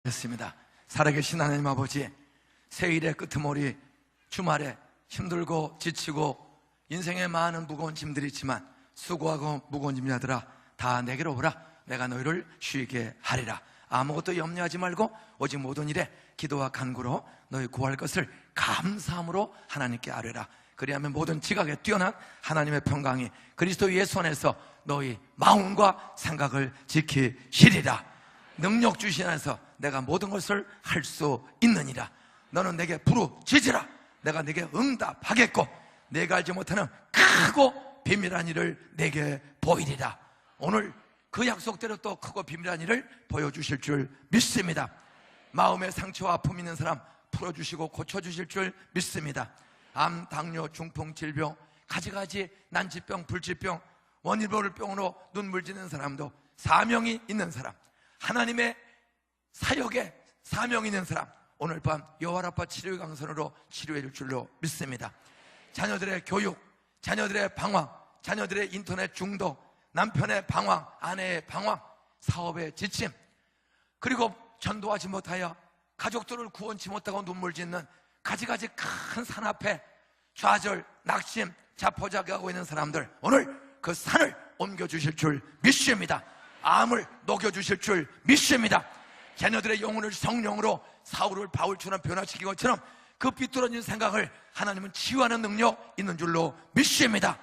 했습니다. 살아계신 하나님 아버지, 새일의 끄트머리 주말에 힘들고 지치고 인생에 많은 무거운 짐들이 있지만 수고하고 무거운 짐자들아 다 내게로 오라. 내가 너희를 쉬게 하리라. 아무것도 염려하지 말고 오직 모든 일에 기도와 간구로 너희 구할 것을 감사함으로 하나님께 아뢰라. 그리하면 모든 지각에 뛰어난 하나님의 평강이 그리스도 예수 안에서 너희 마음과 생각을 지키시리라. 능력 주시면서 내가 모든 것을 할 수 있느니라. 너는 내게 부르짖으라. 내가 내게 응답하겠고 내가 알지 못하는 크고 비밀한 일을 내게 보이리라. 오늘 그 약속대로 또 크고 비밀한 일을 보여주실 줄 믿습니다. 마음의 상처와 아픔 있는 사람 풀어주시고 고쳐주실 줄 믿습니다. 암, 당뇨, 중풍, 질병, 가지가지 난치병, 불치병, 원인모를병으로 눈물 짓는 사람도 사명이 있는 사람, 하나님의 사역에 사명이 있는 사람, 오늘 밤 여호와라파 치료의 강선으로 치료해 줄 줄로 믿습니다. 자녀들의 교육, 자녀들의 방황, 자녀들의 인터넷 중독, 남편의 방황, 아내의 방황, 사업의 지침, 그리고 전도하지 못하여 가족들을 구원치 못하고 눈물 짓는 가지가지 큰 산 앞에 좌절, 낙심, 자포자기하고 있는 사람들, 오늘 그 산을 옮겨주실 줄 믿습니다. 암을 녹여주실 줄 믿습니다. 자녀들의 영혼을 성령으로 사울을 바울처럼 변화시킨 것처럼 그 비뚤어진 생각을 하나님은 치유하는 능력 있는 줄로 믿습니다.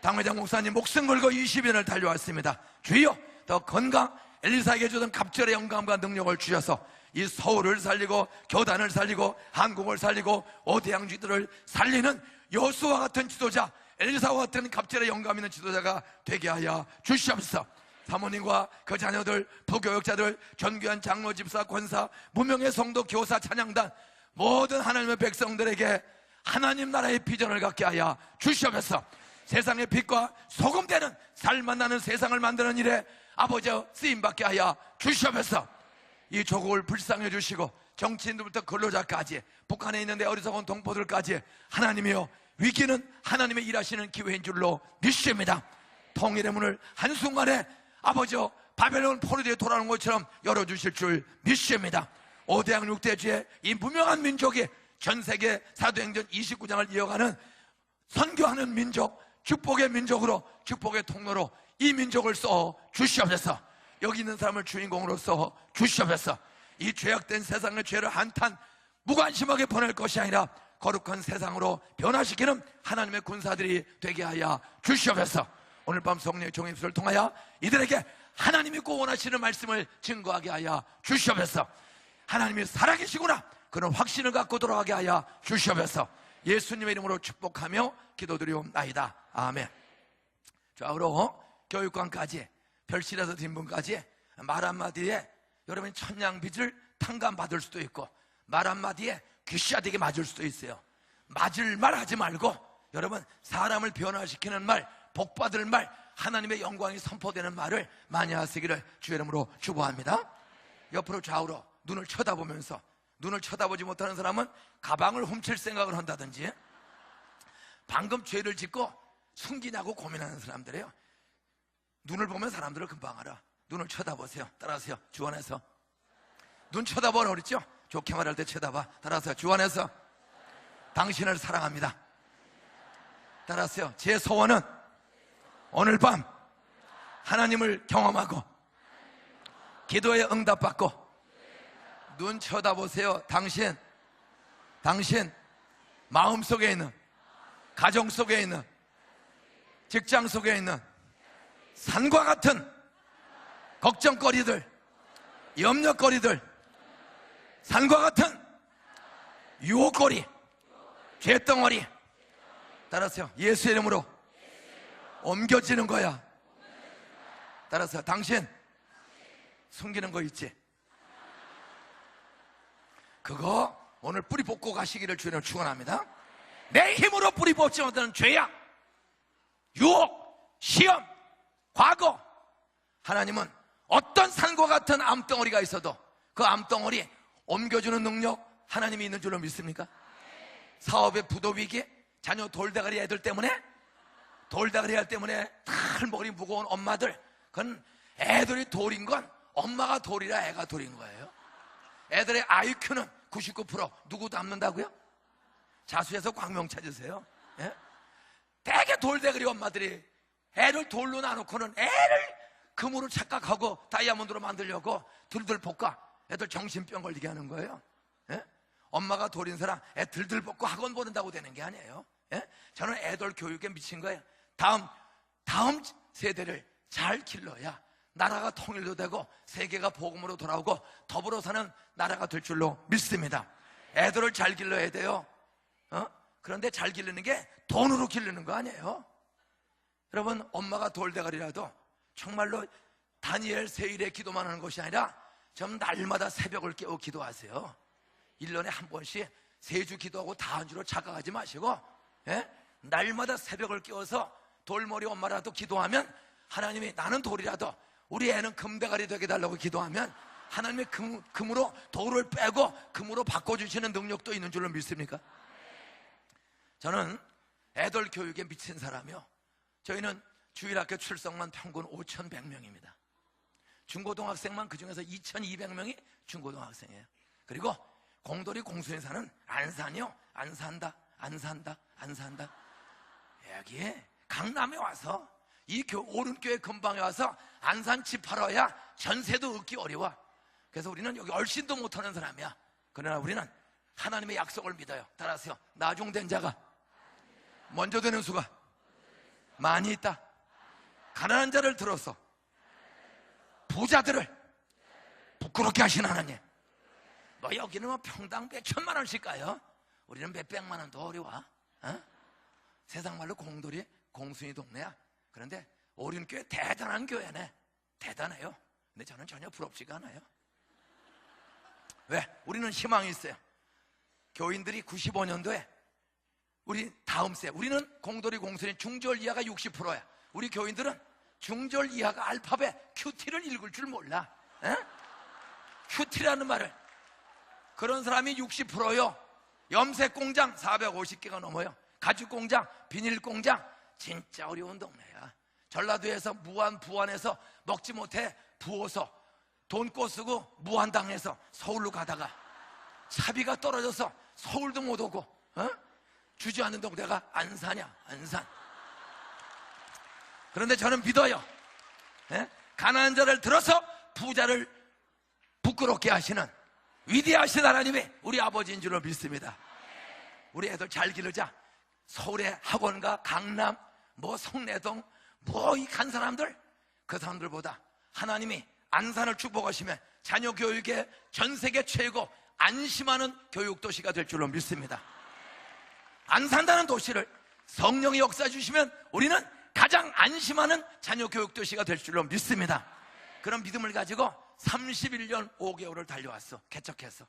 당회장 목사님 목숨 걸고 20년을 달려왔습니다. 주여 더 건강, 엘리사에게 주던 갑절의 영감과 능력을 주셔서 이 서울을 살리고 교단을 살리고 한국을 살리고 오대양주들을 살리는 여수와 같은 지도자, 엘리사와 같은 갑절의 영감 있는 지도자가 되게 하여 주시옵소서. 사모님과 그 자녀들, 부교역자들, 전교한 장로, 집사, 권사, 무명의 성도, 교사, 찬양단, 모든 하나님의 백성들에게 하나님 나라의 비전을 갖게 하여 주시옵소서. 세상의 빛과 소금 되는 살만 나는 세상을 만드는 일에 아버지 쓰임받게 하여 주시옵소서. 이 조국을 불쌍해 주시고 정치인들부터 근로자까지, 북한에 있는 내 어리석은 동포들까지 하나님이여, 위기는 하나님의 일하시는 기회인 줄로 믿습니다. 통일의 문을 한순간에 아버지 바벨론 포로되어 돌아오는 것처럼 열어주실 줄 믿습니다. 5대양 6대주의 이 무명한 민족이 전세계 사도행전 29장을 이어가는 선교하는 민족, 축복의 민족으로, 축복의 통로로 이 민족을 써 주시옵소서. 여기 있는 사람을 주인공으로 써 주시옵소서. 이 죄악된 세상의 죄를 한탄 무관심하게 보낼 것이 아니라 거룩한 세상으로 변화시키는 하나님의 군사들이 되게 하여 주시옵소서. 오늘 밤 성령의 종의 입술을 통하여 이들에게 하나님이 꼭 원하시는 말씀을 증거하게 하여 주시옵소서. 하나님이 살아계시구나, 그런 확신을 갖고 돌아가게 하여 주시옵소서. 예수님의 이름으로 축복하며 기도드리옵나이다. 아멘. 좌우로 교육관까지, 별실에서 뒷분까지 말 한마디에 여러분이 천냥빚을 탕감받을 수도 있고 말 한마디에 귀시아되게 맞을 수도 있어요. 맞을 말 하지 말고 여러분 사람을 변화시키는 말, 복받을 말, 하나님의 영광이 선포되는 말을 많이 하시기를 주의 이름으로 축복합니다. 옆으로 좌우로 눈을 쳐다보면서, 눈을 쳐다보지 못하는 사람은 가방을 훔칠 생각을 한다든지 방금 죄를 짓고 숨기냐고 고민하는 사람들이에요. 눈을 보면 사람들을 금방 알아. 눈을 쳐다보세요. 따라하세요. 주 안에서. 눈 쳐다보라 그랬죠? 좋게 말할 때 쳐다봐. 따라하세요. 주 안에서 당신을 사랑합니다. 따라하세요. 제 소원은 오늘 밤 하나님을 경험하고 기도에 응답받고. 눈 쳐다보세요. 당신 마음 속에 있는, 가정 속에 있는, 직장 속에 있는 산과 같은 걱정거리들, 염려거리들, 산과 같은 유혹거리, 죄덩어리, 따라서요, 예수 이름으로 옮겨지는 거야. 따라서 당신 숨기는 거 있지? 그거 오늘 뿌리 뽑고 가시기를 주님을 축원합니다. 내 힘으로 뿌리 뽑지 못하는 죄악, 유혹, 시험, 과거, 하나님은 어떤 산과 같은 암덩어리가 있어도 그 암덩어리 옮겨주는 능력 하나님이 있는 줄로 믿습니까? 사업의 부도위기, 자녀 돌대가리 애들 때문에, 돌대가리 애들 때문에 탈머리 무거운 엄마들, 그건 애들이 돌인 건 엄마가 돌이라 애가 돌인 거예요. 애들의 IQ는 99%. 누구 닮는다고요? 자수해서 광명 찾으세요. 예? 되게 돌대그리 엄마들이 애를 돌로 놔놓고는 애를 금으로 착각하고 다이아몬드로 만들려고 들들 볶아 애들 정신병 걸리게 하는 거예요. 예? 엄마가 돌인 사람 애 들들 볶고 학원 보낸다고 되는 게 아니에요. 예? 저는 애들 교육에 미친 거예요. 다음 세대를 잘 길러야 나라가 통일도 되고 세계가 복음으로 돌아오고 더불어 사는 나라가 될 줄로 믿습니다. 애들을 잘 길러야 돼요. 그런데 잘 기르는 게 돈으로 기르는 거 아니에요. 여러분, 엄마가 돌대가리라도 정말로 다니엘 세일에 기도만 하는 것이 아니라 좀 날마다 새벽을 깨워 기도하세요. 1년에 한 번씩 3주 기도하고 다 한 주로 착각하지 마시고, 예? 날마다 새벽을 깨워서 돌머리 엄마라도 기도하면 하나님이 나는 돌이라도 우리 애는 금대가리 되게 달라고 기도하면 하나님이 금으로 돌을 빼고 금으로 바꿔주시는 능력도 있는 줄로 믿습니까? 저는 애들 교육에 미친 사람이요. 저희는 주일학교 출석만 평균 5,100명입니다. 중고등학생만 그중에서 2,200명이 중고등학생이에요. 그리고 공돌이 공수회사는 안산이요. 안 산다. 여기에 강남에 와서 이 오른교회 근방에 와서 안산 집 팔아야 전세도 얻기 어려워. 그래서 우리는 여기 얼씬도 못하는 사람이야. 그러나 우리는 하나님의 약속을 믿어요. 따라서요, 나중된 자가 먼저 되는 수가 많이 있다. 가난한 자를 들어서 부자들을 부끄럽게 하신 하나님. 뭐 여기는 뭐 평당 몇 천만 원씩 가요. 우리는 몇 백만 원도 어려워. 세상 말로 공돌이 공순이 동네야. 그런데 오륜교회 대단한 교회네. 대단해요. 근데 저는 전혀 부럽지가 않아요. 왜? 우리는 희망이 있어요. 교인들이 95년도에 우리 다음 세, 우리는 공돌이 공순이 중절 이하가 60%야. 우리 교인들은 중절 이하가 알파벳 QT를 읽을 줄 몰라. QT라는 말을. 그런 사람이 60%요. 염색 공장 450개가 넘어요. 가죽 공장, 비닐 공장. 진짜 어려운 동네야. 전라도에서 부안에서 먹지 못해 부어서 돈 꼬쓰고 무안당해서 서울로 가다가 차비가 떨어져서 서울도 못 오고 주지 않는 동네가 안산이야. 안산. 그런데 저는 믿어요. 가난한 자를 들어서 부자를 부끄럽게 하시는 위대하신 하나님이 우리 아버지인 줄로 믿습니다. 우리 애들 잘 기르자. 서울의 학원가, 강남, 뭐 성내동, 뭐 이 간 사람들, 그 사람들보다 하나님이 안산을 축복하시면 자녀 교육에 전 세계 최고 안심하는 교육도시가 될 줄로 믿습니다. 안산다는 도시를 성령이 역사해 주시면 우리는 가장 안심하는 자녀 교육도시가 될 줄로 믿습니다. 그런 믿음을 가지고 31년 5개월을 달려왔어. 개척해서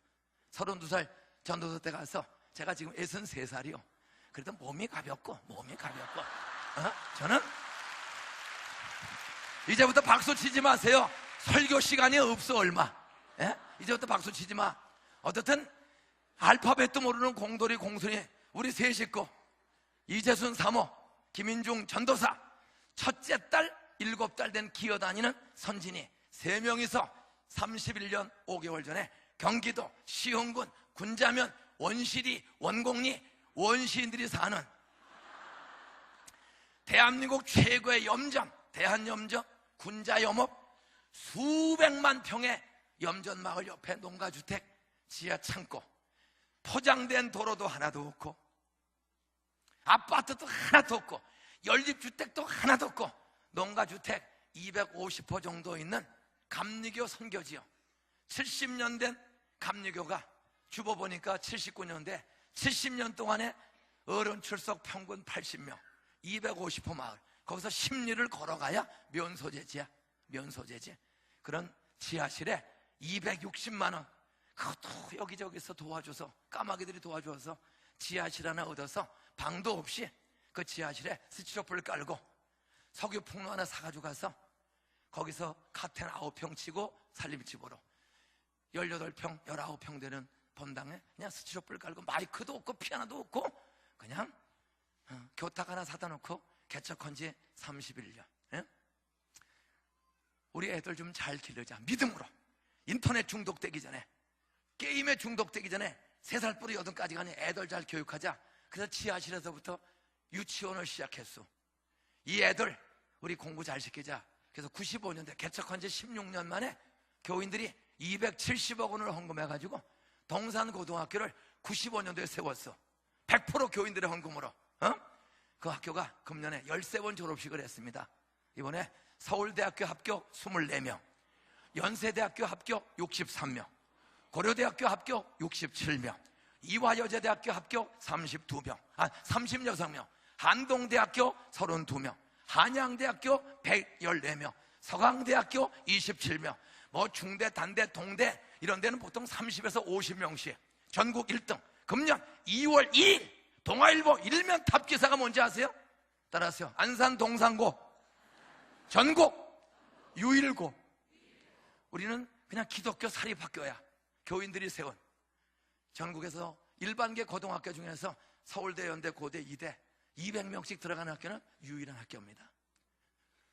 32살 전도서 때 가서 제가 지금 63살이요. 그래도 몸이 가볍고 저는 이제부터 박수 치지 마세요. 설교 시간이 없어 얼마. 이제부터 박수 치지 마. 어떻든 알파벳도 모르는 공돌이 공순이 우리 세 식구 이재순 사모, 김인중 전도사, 첫째 딸 7달 된 기어다니는 선진이 3명이서 31년 5개월 전에 경기도 시흥군 군자면 원시리 원곡리 원시인들이 사는 대한민국 최고의 염전, 대한염전, 군자염업 수백만 평의 염전마을 옆에 농가주택, 지하창고, 포장된 도로도 하나도 없고 아파트도 하나도 없고 연립주택도 하나도 없고 농가주택 250호 정도 있는 감리교 선교지요. 70년 된 감리교가 주보 보니까 79년대 70년 동안에 어른 출석 평균 80명 250호 마을. 거기서 심리를 걸어가야 면소재지야. 면소재지. 그런 지하실에 260만 원 그것도 여기저기서 도와줘서 까마귀들이 도와줘서 지하실 하나 얻어서 방도 없이 그 지하실에 스티로폼을 깔고 석유 풍로 하나 사가지고 가서 거기서 카텐 9평 치고 살림집으로 18평, 19평 되는 본당에 그냥 스티로폼을 깔고 마이크도 없고 피아노도 없고 그냥 교탁 하나 사다 놓고 개척한 지 31년. 우리 애들 좀 잘 기르자. 믿음으로 인터넷 중독되기 전에 게임에 중독되기 전에 3살 뿌리 8까지가 애들 잘 교육하자. 그래서 지하실에서부터 유치원을 시작했어. 이 애들 우리 공부 잘 시키자. 그래서 95년대 개척한 지 16년 만에 교인들이 270억 원을 헌금해가지고 동산고등학교를 95년도에 세웠어. 100% 교인들의 헌금으로. 그 학교가 금년에 13번 졸업식을 했습니다. 이번에 서울대학교 합격 24명, 연세대학교 합격 63명, 고려대학교 합격 67명, 이화여자대학교 합격 36명, 한동대학교 32명, 한양대학교 114명, 서강대학교 27명, 뭐 중대, 단대, 동대 이런 데는 보통 30에서 50명씩 전국 1등. 금년 2월 2일 동아일보 일면 탑기사가 뭔지 아세요? 따라하세요. 안산 동산고 전국 유일고. 우리는 그냥 기독교 사립학교야. 교인들이 세운 전국에서 일반계 고등학교 중에서 서울대, 연대, 고대, 이대 200명씩 들어가는 학교는 유일한 학교입니다.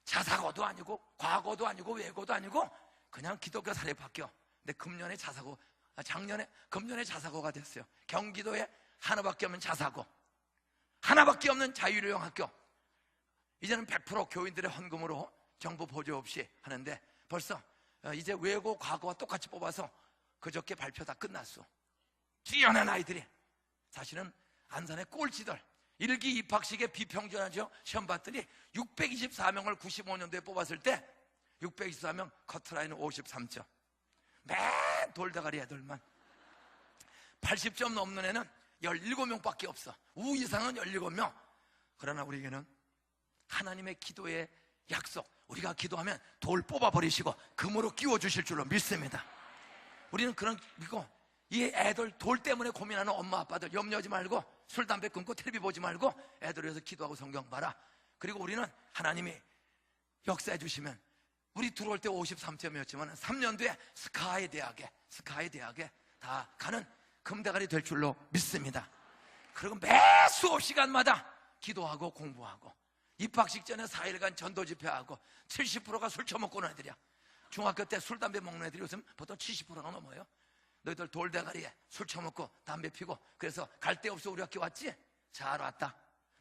자사고도 아니고 과고도 아니고 외고도 아니고 그냥 기독교 사립학교. 근데 금년에 자사고가 됐어요. 경기도에 하나밖에 없는 자사고, 하나밖에 없는 자유로용 학교. 이제는 100% 교인들의 헌금으로 정부 보조 없이 하는데 벌써 이제 외고 과거와 똑같이 뽑아서 그저께 발표 다 끝났어. 뛰어난 아이들이. 사실은 안산의 꼴찌들 일기 입학식에 비평준화죠. 시험 봤더니 624명을 95년도에 뽑았을 때 624명, 커트라인은 53점. 맨 돌다가리 애들만. 80점 넘는 애는 17명밖에 없어. 우 이상은 17명. 그러나 우리에게는 하나님의 기도의 약속, 우리가 기도하면 돌 뽑아버리시고 금으로 끼워주실 줄로 믿습니다. 우리는 그런 믿고, 이 애들 돌 때문에 고민하는 엄마 아빠들 염려하지 말고, 술 담배 끊고 텔레비 보지 말고 애들 위해서 기도하고 성경 봐라. 그리고 우리는 하나님이 역사해 주시면, 우리 들어올 때 53점이었지만 3년 뒤에 스카이 대학에 다 가는 금대가리 될 줄로 믿습니다. 그리고 매 수업 시간마다 기도하고 공부하고, 입학식 전에 4일간 전도 집회하고. 70%가 술 처먹고 오는 애들이야. 중학교 때 술 담배 먹는 애들이 요즘 보통 70%가 넘어요. 너희들 돌대가리에 술 처먹고 담배 피고 그래서 갈 데 없어 우리 학교 왔지? 잘 왔다.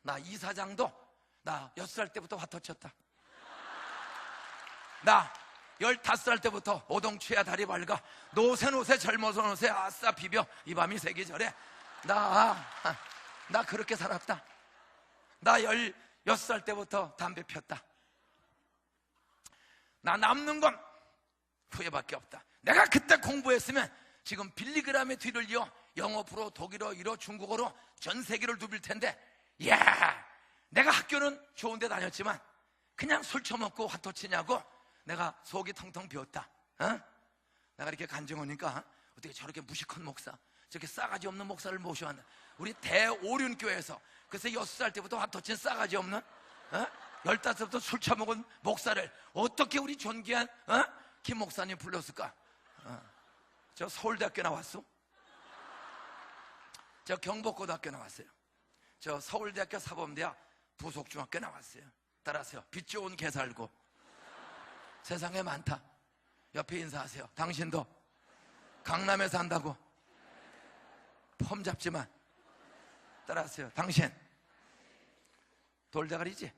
나 이사장도 나 6살 때부터 화 터쳤다. 나 15살 때부터 오동치야 다리 밝아, 노새 젊어서 노새 아싸 비벼 이 밤이 새기 전에 나 그렇게 살았다. 나 16살 때부터 담배 폈다. 나 남는 건 후회밖에 없다. 내가 그때 공부했으면 지금 빌리그램의 뒤를 이어 영어로, 독일어, 일어, 중국어로 전 세계를 누빌 텐데, 이야, 내가 학교는 좋은 데 다녔지만 그냥 술 처먹고 화토치냐고 내가 속이 텅텅 비었다. 내가 이렇게 간증하니까 어떻게 저렇게 무식한 목사, 저렇게 싸가지 없는 목사를 모셔왔나. 우리 대오륜교회에서 그래서 6살 때부터 화토친 싸가지 없는 15살부터 술 처먹은 목사를 어떻게 우리 존귀한 김 목사님 불렀을까? 저 서울대학교 나왔어. 저 경복고등학교 나왔어요. 저 서울대학교 사범대학 부속중학교 나왔어요. 따라하세요. 빛 좋은 개 살고. 세상에 많다. 옆에 인사하세요. 당신도 강남에 산다고 폼 잡지만. 따라하세요. 당신 돌대가리지?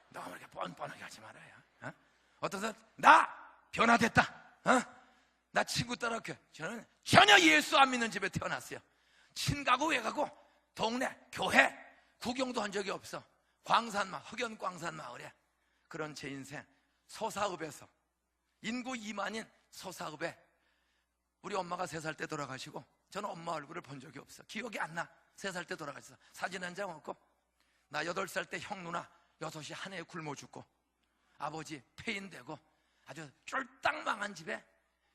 너무 이렇게 뻔뻔하게 하지 말아요. 어떤 사람 나 변화됐다. 나 친구 따라올게. 저는 전혀 예수 안 믿는 집에 태어났어요. 친가고 외가고 동네 교회 구경도 한 적이 없어. 광산마을, 흑연 광산마을에. 그런 제 인생 소사읍에서, 인구 2만인 소사읍에 우리 엄마가 3살 때 돌아가시고 저는 엄마 얼굴을 본 적이 없어. 기억이 안 나. 3살 때 돌아가셨어. 사진 한 장 없고. 나 8살 때 형 누나 6이 한 해에 굶어 죽고, 아버지 폐인되고 아주 쫄딱 망한 집에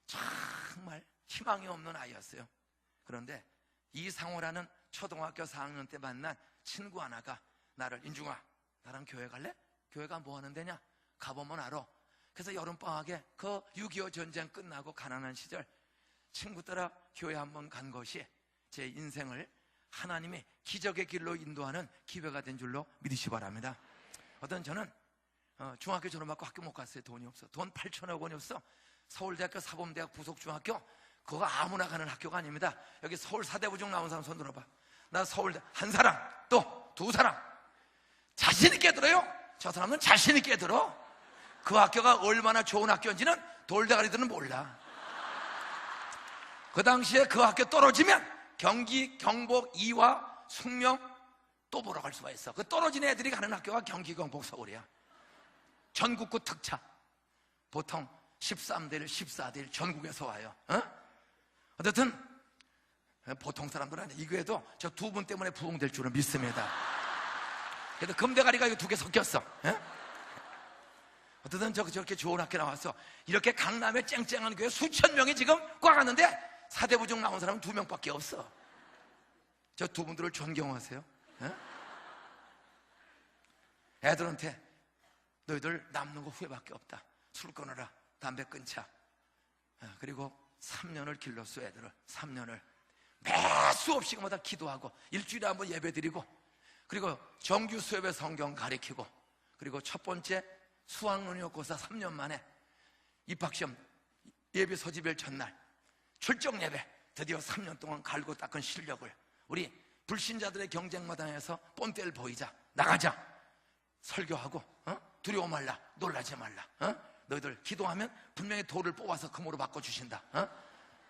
정말 희망이 없는 아이였어요. 그런데 이상호라는 초등학교 4학년 때 만난 친구 하나가 나를, 인중아 나랑 교회 갈래? 교회가 뭐 하는 데냐? 가보면 알아. 그래서 여름방학에 그 6.25 전쟁 끝나고 가난한 시절 친구 따라 교회 한번 간 것이 제 인생을 하나님이 기적의 길로 인도하는 기회가 된 줄로 믿으시기 바랍니다. 저는 중학교 졸업하고 학교 못 갔어요. 돈이 없어. 돈 8천억 원이 없어. 서울대학교 사범대학 부속중학교, 그거 아무나 가는 학교가 아닙니다. 여기 서울 사대부중 나온 사람 손 들어봐. 나 서울대 한 사람, 또 두 사람 자신 있게 들어요. 저 사람은 자신 있게 들어. 그 학교가 얼마나 좋은 학교인지는 돌대가리들은 몰라. 그 당시에 그 학교 떨어지면 경기, 경복, 이화, 숙명 또 보러 갈 수가 있어. 그 떨어진 애들이 가는 학교가 경기, 경복, 서울이야. 전국구 특차. 보통 13대 1, 14대 1 전국에서 와요. 어쨌든 보통 사람들은 아니야. 이거에도 저 두 분 때문에 부흥될 줄은 믿습니다. 그래도 금대가리가 이거 두 개 섞였어. 어쨌든 저렇게 좋은 학교 나왔어. 이렇게 강남에 쨍쨍한 교회 수천 명이 지금 꽉 왔는데 사대부중 나온 사람은 2명밖에 없어. 저 두 분들을 존경하세요. 애들한테 너희들 남는 거 후회밖에 없다. 술 끊어라, 담배 끊자. 그리고 3년을 길렀어. 애들을 3년을 매 수업시간마다 기도하고 일주일에 한번 예배드리고, 그리고 정규 수업에 성경 가르치고, 그리고 첫 번째 수학능력고사 3년 만에 입학시험 예비 소집일 전날 출정 예배 드디어 3년 동안 갈고 닦은 실력을 우리 불신자들의 경쟁마당에서 뽐때를 보이자. 나가자. 설교하고 두려워 말라, 놀라지 말라. 너희들 기도하면 분명히 돌을 뽑아서 금으로 바꿔주신다.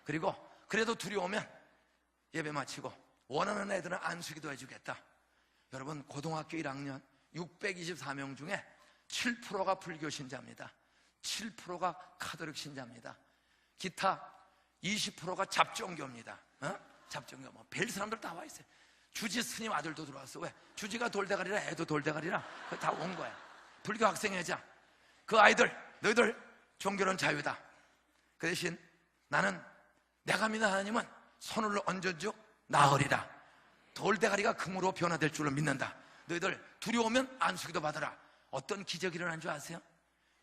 그리고 그래도 두려우면 예배 마치고 원하는 애들은 안수기도 해주겠다. 여러분, 고등학교 1학년 624명 중에 7%가 불교 신자입니다. 7%가 카톨릭 신자입니다. 기타 20%가 잡종교입니다. 잡종교 뭐 별 사람들 다 와 있어요. 주지 스님 아들도 들어왔어. 왜? 주지가 돌대가리라 애도 돌대가리라 다 온 거야. 불교 학생회장. 그 아이들, 너희들 종교는 자유다. 그 대신 나는 내가 믿는 하나님은 손을 얹어줘 나으리라. 돌대가리가 금으로 변화될 줄로 믿는다. 너희들 두려우면 안수기도 받아라. 어떤 기적이 일어난 줄 아세요?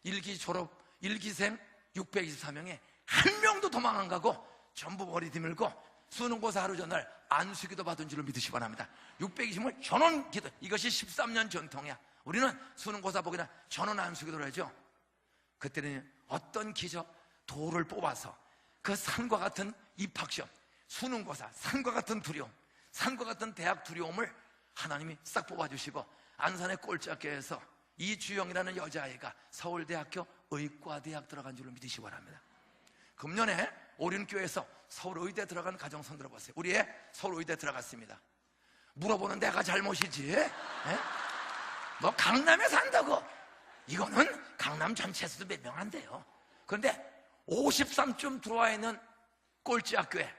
1기 졸업 1기생 624명에 한 명도 도망 안 가고 전부 머리 뒤밀고 수능고사 하루 전날 안수기도 받은 줄로 믿으시 바랍니다. 620을 전원 기도. 이것이 13년 전통이야. 우리는 수능고사 보기나 전원 안수기도를 하죠. 그때는 어떤 기적, 돌을 뽑아서 그 산과 같은 입학시험, 수능고사, 산과 같은 두려움, 산과 같은 대학 두려움을 하나님이 싹 뽑아주시고 안산의 꼴짝교에서 이주영이라는 여자아이가 서울대학교 의과대학 들어간 줄로 믿으시기 바랍니다. 금년에 오륜교에서 서울의대 들어간 가정 손 들어보세요. 우리 애 서울의대 들어갔습니다. 물어보는 내가 잘못이지. 너 강남에 산다고. 이거는 강남 전체에서도 몇 명 안 돼요. 그런데 53쯤 들어와 있는 꼴찌학교에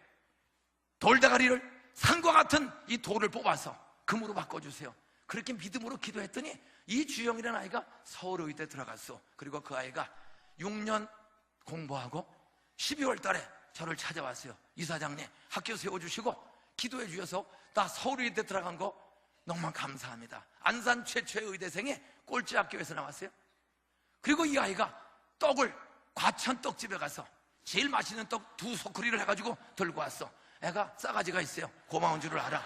돌대가리를 산과 같은 이 돌을 뽑아서 금으로 바꿔주세요. 그렇게 믿음으로 기도했더니 이 주영이라는 아이가 서울의대 들어갔어. 그리고 그 아이가 6년 공부하고 12월 달에 저를 찾아왔어요. 이사장님, 학교 세워주시고 기도해 주셔서 나 서울의대 들어간 거 너무 감사합니다. 안산 최초의 의대생이 꼴찌학교에서 나왔어요. 그리고 이 아이가 떡을 과천 떡집에 가서 제일 맛있는 떡 2소쿠리를 해가지고 들고 왔어. 애가 싸가지가 있어요. 고마운 줄을 알아.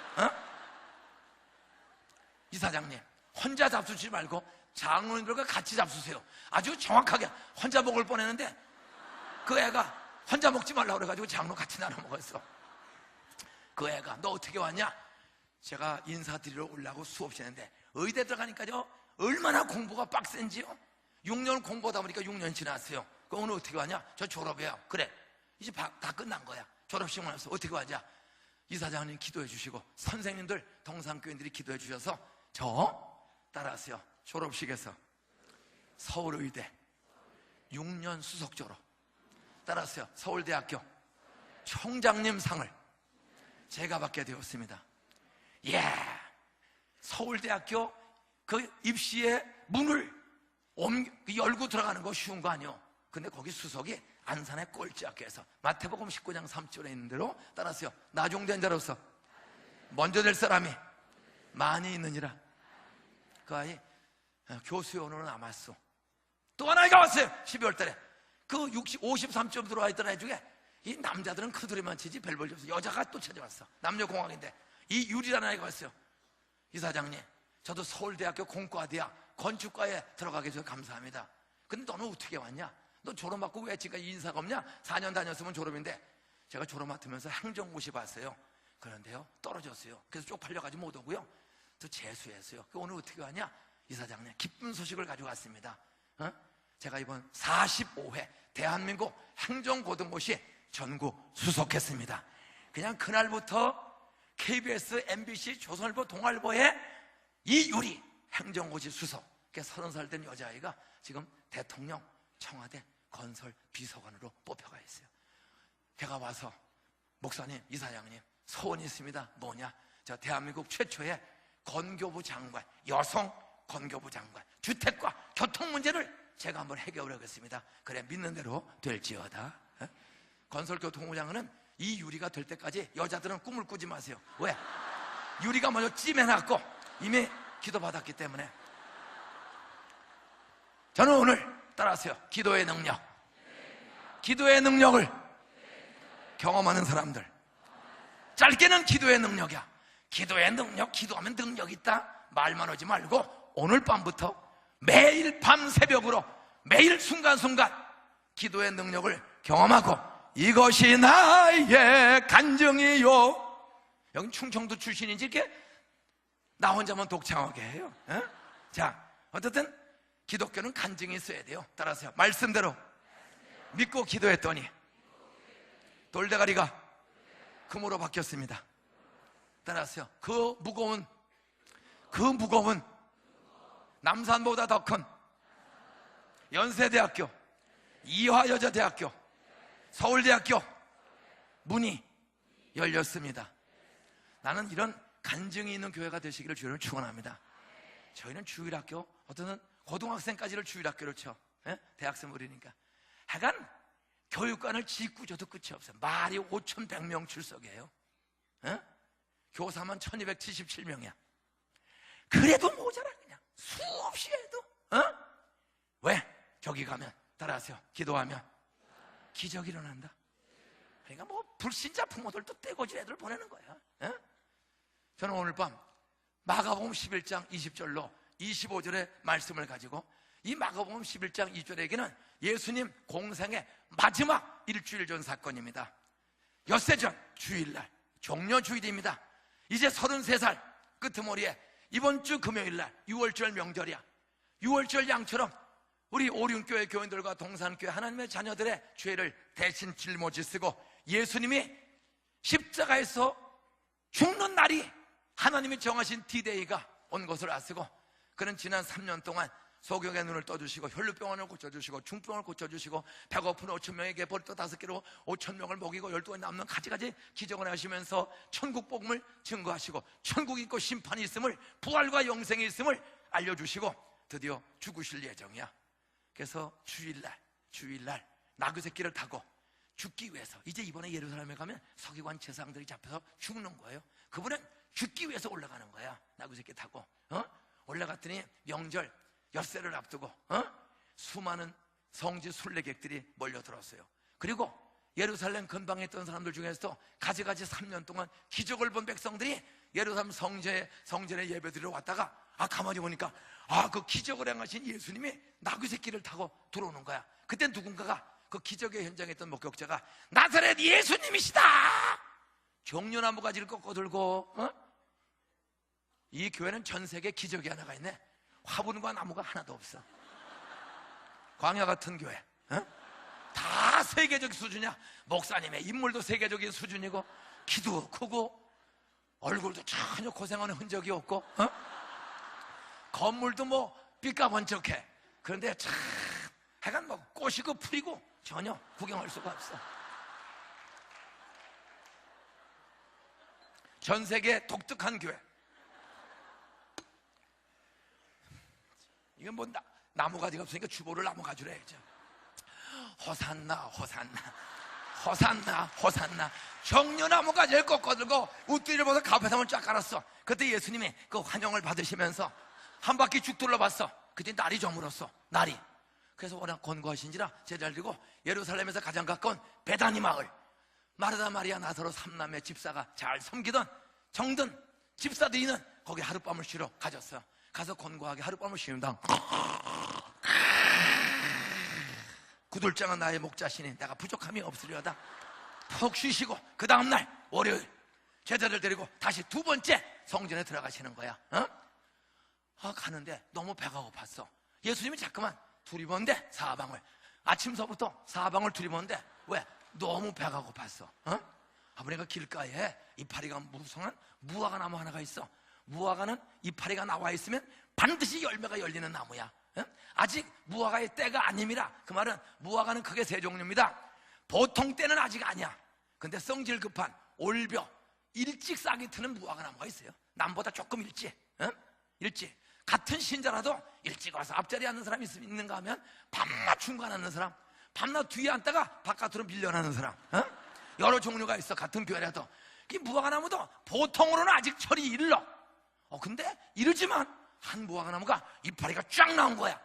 이사장님, 혼자 잡수지 말고 장로님들과 같이 잡수세요. 아주 정확하게. 혼자 먹을 뻔했는데 그 애가 혼자 먹지 말라고 그래가지고 장로 같이 나눠 먹었어. 그 애가 너 어떻게 왔냐? 제가 인사드리러 오려고 수업시했는데 의대 들어가니까요 얼마나 공부가 빡센지요. 6년 공부하다 보니까 6년 지났어요. 그 오늘 어떻게 왔냐? 저 졸업해요. 그래, 이제 다 끝난 거야. 졸업식 왔어. 어떻게 왔냐? 이사장님 기도해 주시고 선생님들 동산교인들이 기도해 주셔서 저 따라하세요. 졸업식에서 서울의대 6년 수석 졸업. 따라하세요. 서울대학교 총장님 상을 제가 받게 되었습니다. 예, 서울대학교 그 입시의 문을 열고 들어가는 거 쉬운 거 아니요. 근데 거기 수석이 안산의 꼴찌학교에서 마태복음 19장 3절에 있는 대로 따라하세요. 나종된 자로서 먼저 될 사람이 많이 있느니라. 그 아이 교수원으로 남았어. 또 하나가 왔어요. 12월 달에 그 53점 들어와 있던 애 중에 이 남자들은 큰 소리만 치지 별 볼일 없어. 여자가 또 찾아왔어. 남녀공학인데 이 유리라는 아이가 왔어요. 이사장님, 저도 서울대학교 공과대학 건축과에 들어가게 해줘서 감사합니다. 근데 너는 어떻게 왔냐? 너 졸업받고 왜 지금까지 인사가 없냐? 4년 다녔으면 졸업인데. 제가 졸업 맡으면서 행정고시 봤어요. 그런데요, 떨어졌어요. 그래서 쪽팔려가지고 못 오고요, 또 재수했어요. 오늘 어떻게 왔냐? 이사장님, 기쁜 소식을 가지고 왔습니다. 제가 이번 45회 대한민국 행정고등고시 전국 수석했습니다. 그냥 그날부터 KBS, MBC, 조선일보, 동아일보에 이유리 행정고시 수석, 30살 된 여자아이가 지금 대통령 청와대 건설 비서관으로 뽑혀가 있어요. 걔가 와서, 목사님, 이사장님, 소원이 있습니다. 뭐냐? 저 대한민국 최초의 건교부 장관, 여성 건교부 장관, 주택과 교통 문제를 제가 한번 해결해 보겠습니다. 그래, 믿는 대로 될지어다. 건설교통부 장관은 이 유리가 될 때까지 여자들은 꿈을 꾸지 마세요. 왜? 유리가 먼저 찜해놨고 이미 기도받았기 때문에. 저는 오늘 따라하세요. 기도의 능력, 기도의 능력을 경험하는 사람들. 짧게는 기도의 능력이야. 기도의 능력, 기도하면 능력 있다 말만 하지 말고 오늘 밤부터 매일 밤 새벽으로 매일 순간순간 기도의 능력을 경험하고, 이것이 나의 간증이요. 여긴 충청도 출신인지 이렇게 나 혼자만 독창하게 해요. 자, 어쨌든 기독교는 간증이 있어야 돼요. 따라하세요. 말씀대로 믿고 기도했더니 돌대가리가 금으로 바뀌었습니다. 따라하세요. 그 무거운 남산보다 더 큰 연세대학교, 이화여자대학교, 서울대학교 문이 열렸습니다. 나는 이런 간증이 있는 교회가 되시기를 주님을 축원합니다. 저희는 주일학교, 어떤 고등학생까지를 주일학교로 쳐. 대학생 무리니까. 하여간 교육관을 짓고 줘도 끝이 없어요. 말이 5,100명 출석이에요. 교사만 1,277명이야. 그래도 모자라. 그냥 수없이 해도. 왜? 저기 가면, 따라하세요, 기도하면 기적이 일어난다. 그러니까 뭐 불신자 부모들도 떼거지 애들 보내는 거야. 저는 오늘 밤 마가복음 11장 20절로 25절의 말씀을 가지고, 이 마가복음 11장 2절에게는 예수님 공생의 마지막 일주일 전 사건입니다. 엿새 전 주일날, 종려주일입니다. 이제 33살 끄트머리에 이번 주 금요일날 6월절 명절이야. 6월절 양처럼 우리 오륜교회 교인들과 동산교회 하나님의 자녀들의 죄를 대신 짊어지 쓰고 예수님이 십자가에서 죽는 날이 하나님이 정하신 디데이가 온 것을 아시고, 그는 지난 3년 동안 소경의 눈을 떠주시고 혈루병원을 고쳐주시고 중병을 고쳐주시고 배고픈 5,000명에게 보리떡 5개로 5,000명을 먹이고 12에 남는 가지가지 기적을 하시면서 천국 복음을 증거하시고 천국이 있고 심판이 있음을, 부활과 영생이 있음을 알려주시고 드디어 죽으실 예정이야. 그래서 주일날 나귀새끼를 타고 죽기 위해서, 이제 이번에 예루살렘에 가면 서기관 제사장들이 잡혀서 죽는 거예요. 그분은 죽기 위해서 올라가는 거야. 나귀새끼 타고 올라갔더니 명절 엿새를 앞두고 수많은 성지 순례객들이 몰려들었어요. 그리고 예루살렘 근방에 있던 사람들 중에서도 가지가지 3년 동안 기적을 본 백성들이 예루살렘 성전에 예배드리러 왔다가 가만히 보니까 그 기적을 행하신 예수님이 나귀새끼를 타고 들어오는 거야. 그때 누군가가 그 기적의 현장에 있던 목격자가 나사렛 예수님이시다! 종려나무 가지를 꺾어 들고. 이 교회는 전 세계에 기적이 하나가 있네. 화분과 나무가 하나도 없어. 광야 같은 교회. 다 세계적 수준이야. 목사님의 인물도 세계적인 수준이고, 키도 크고, 얼굴도 전혀 고생하는 흔적이 없고, 건물도 뭐 삐까번쩍해. 그런데 참 하여간 뭐 꽃이고 풀이고 전혀 구경할 수가 없어. 전 세계 독특한 교회. 이건 뭐 나무 가지가 없으니까 주보를 나무 가지로 해야죠. 호산나 호산나 호산나 호산나. 정려나무 가지를 꺾어들고 웃두리를 벗어 가페상을 쫙 깔았어. 그때 예수님이 그 환영을 받으시면서 한 바퀴 쭉 둘러봤어. 그때 날이 저물었어. 날이. 그래서 워낙 권고하신지라 제자를 들고 예루살렘에서 가장 가까운 베다니 마을, 마르다 마리아 나사로 3남매 집사가 잘 섬기던 정든 집사들이는 거기 하룻밤을 쉬러 가졌어요. 가서 권고하게 하룻밤을 쉬는당 구들장은 나의 목자시니 내가 부족함이 없으려다. 푹 쉬시고 그 다음날 월요일 제자들 데리고 다시 두 번째 성전에 들어가시는 거야. 가는데 너무 배가 고팠어. 예수님이 자꾸만 두리번데 사방을, 아침서부터 사방을 두리번데 왜? 너무 배가 고팠어. 아버니가 길가에 이파리가 무성한 무화과 나무 하나가 있어. 무화과는 이파리가 나와 있으면 반드시 열매가 열리는 나무야. 아직 무화과의 때가 아님이라. 그 말은 무화과는 크게 세 종류입니다. 보통 때는 아직 아니야. 근데 성질 급한 올벼 일찍 싹이 트는 무화과 나무가 있어요. 남보다 조금 일찍. 일찍. 같은 신자라도 일찍 와서 앞자리에 앉는 사람이 있는가 하면 밤낮 중간하는 사람, 밤낮 뒤에 앉다가 바깥으로 밀려나는 사람, 여러 종류가 있어. 같은 교회라도. 이 무화과 나무도 보통으로는 아직 철이 이르러. 근데 이르지만 한 무화과 나무가 이파리가 쫙 나온 거야.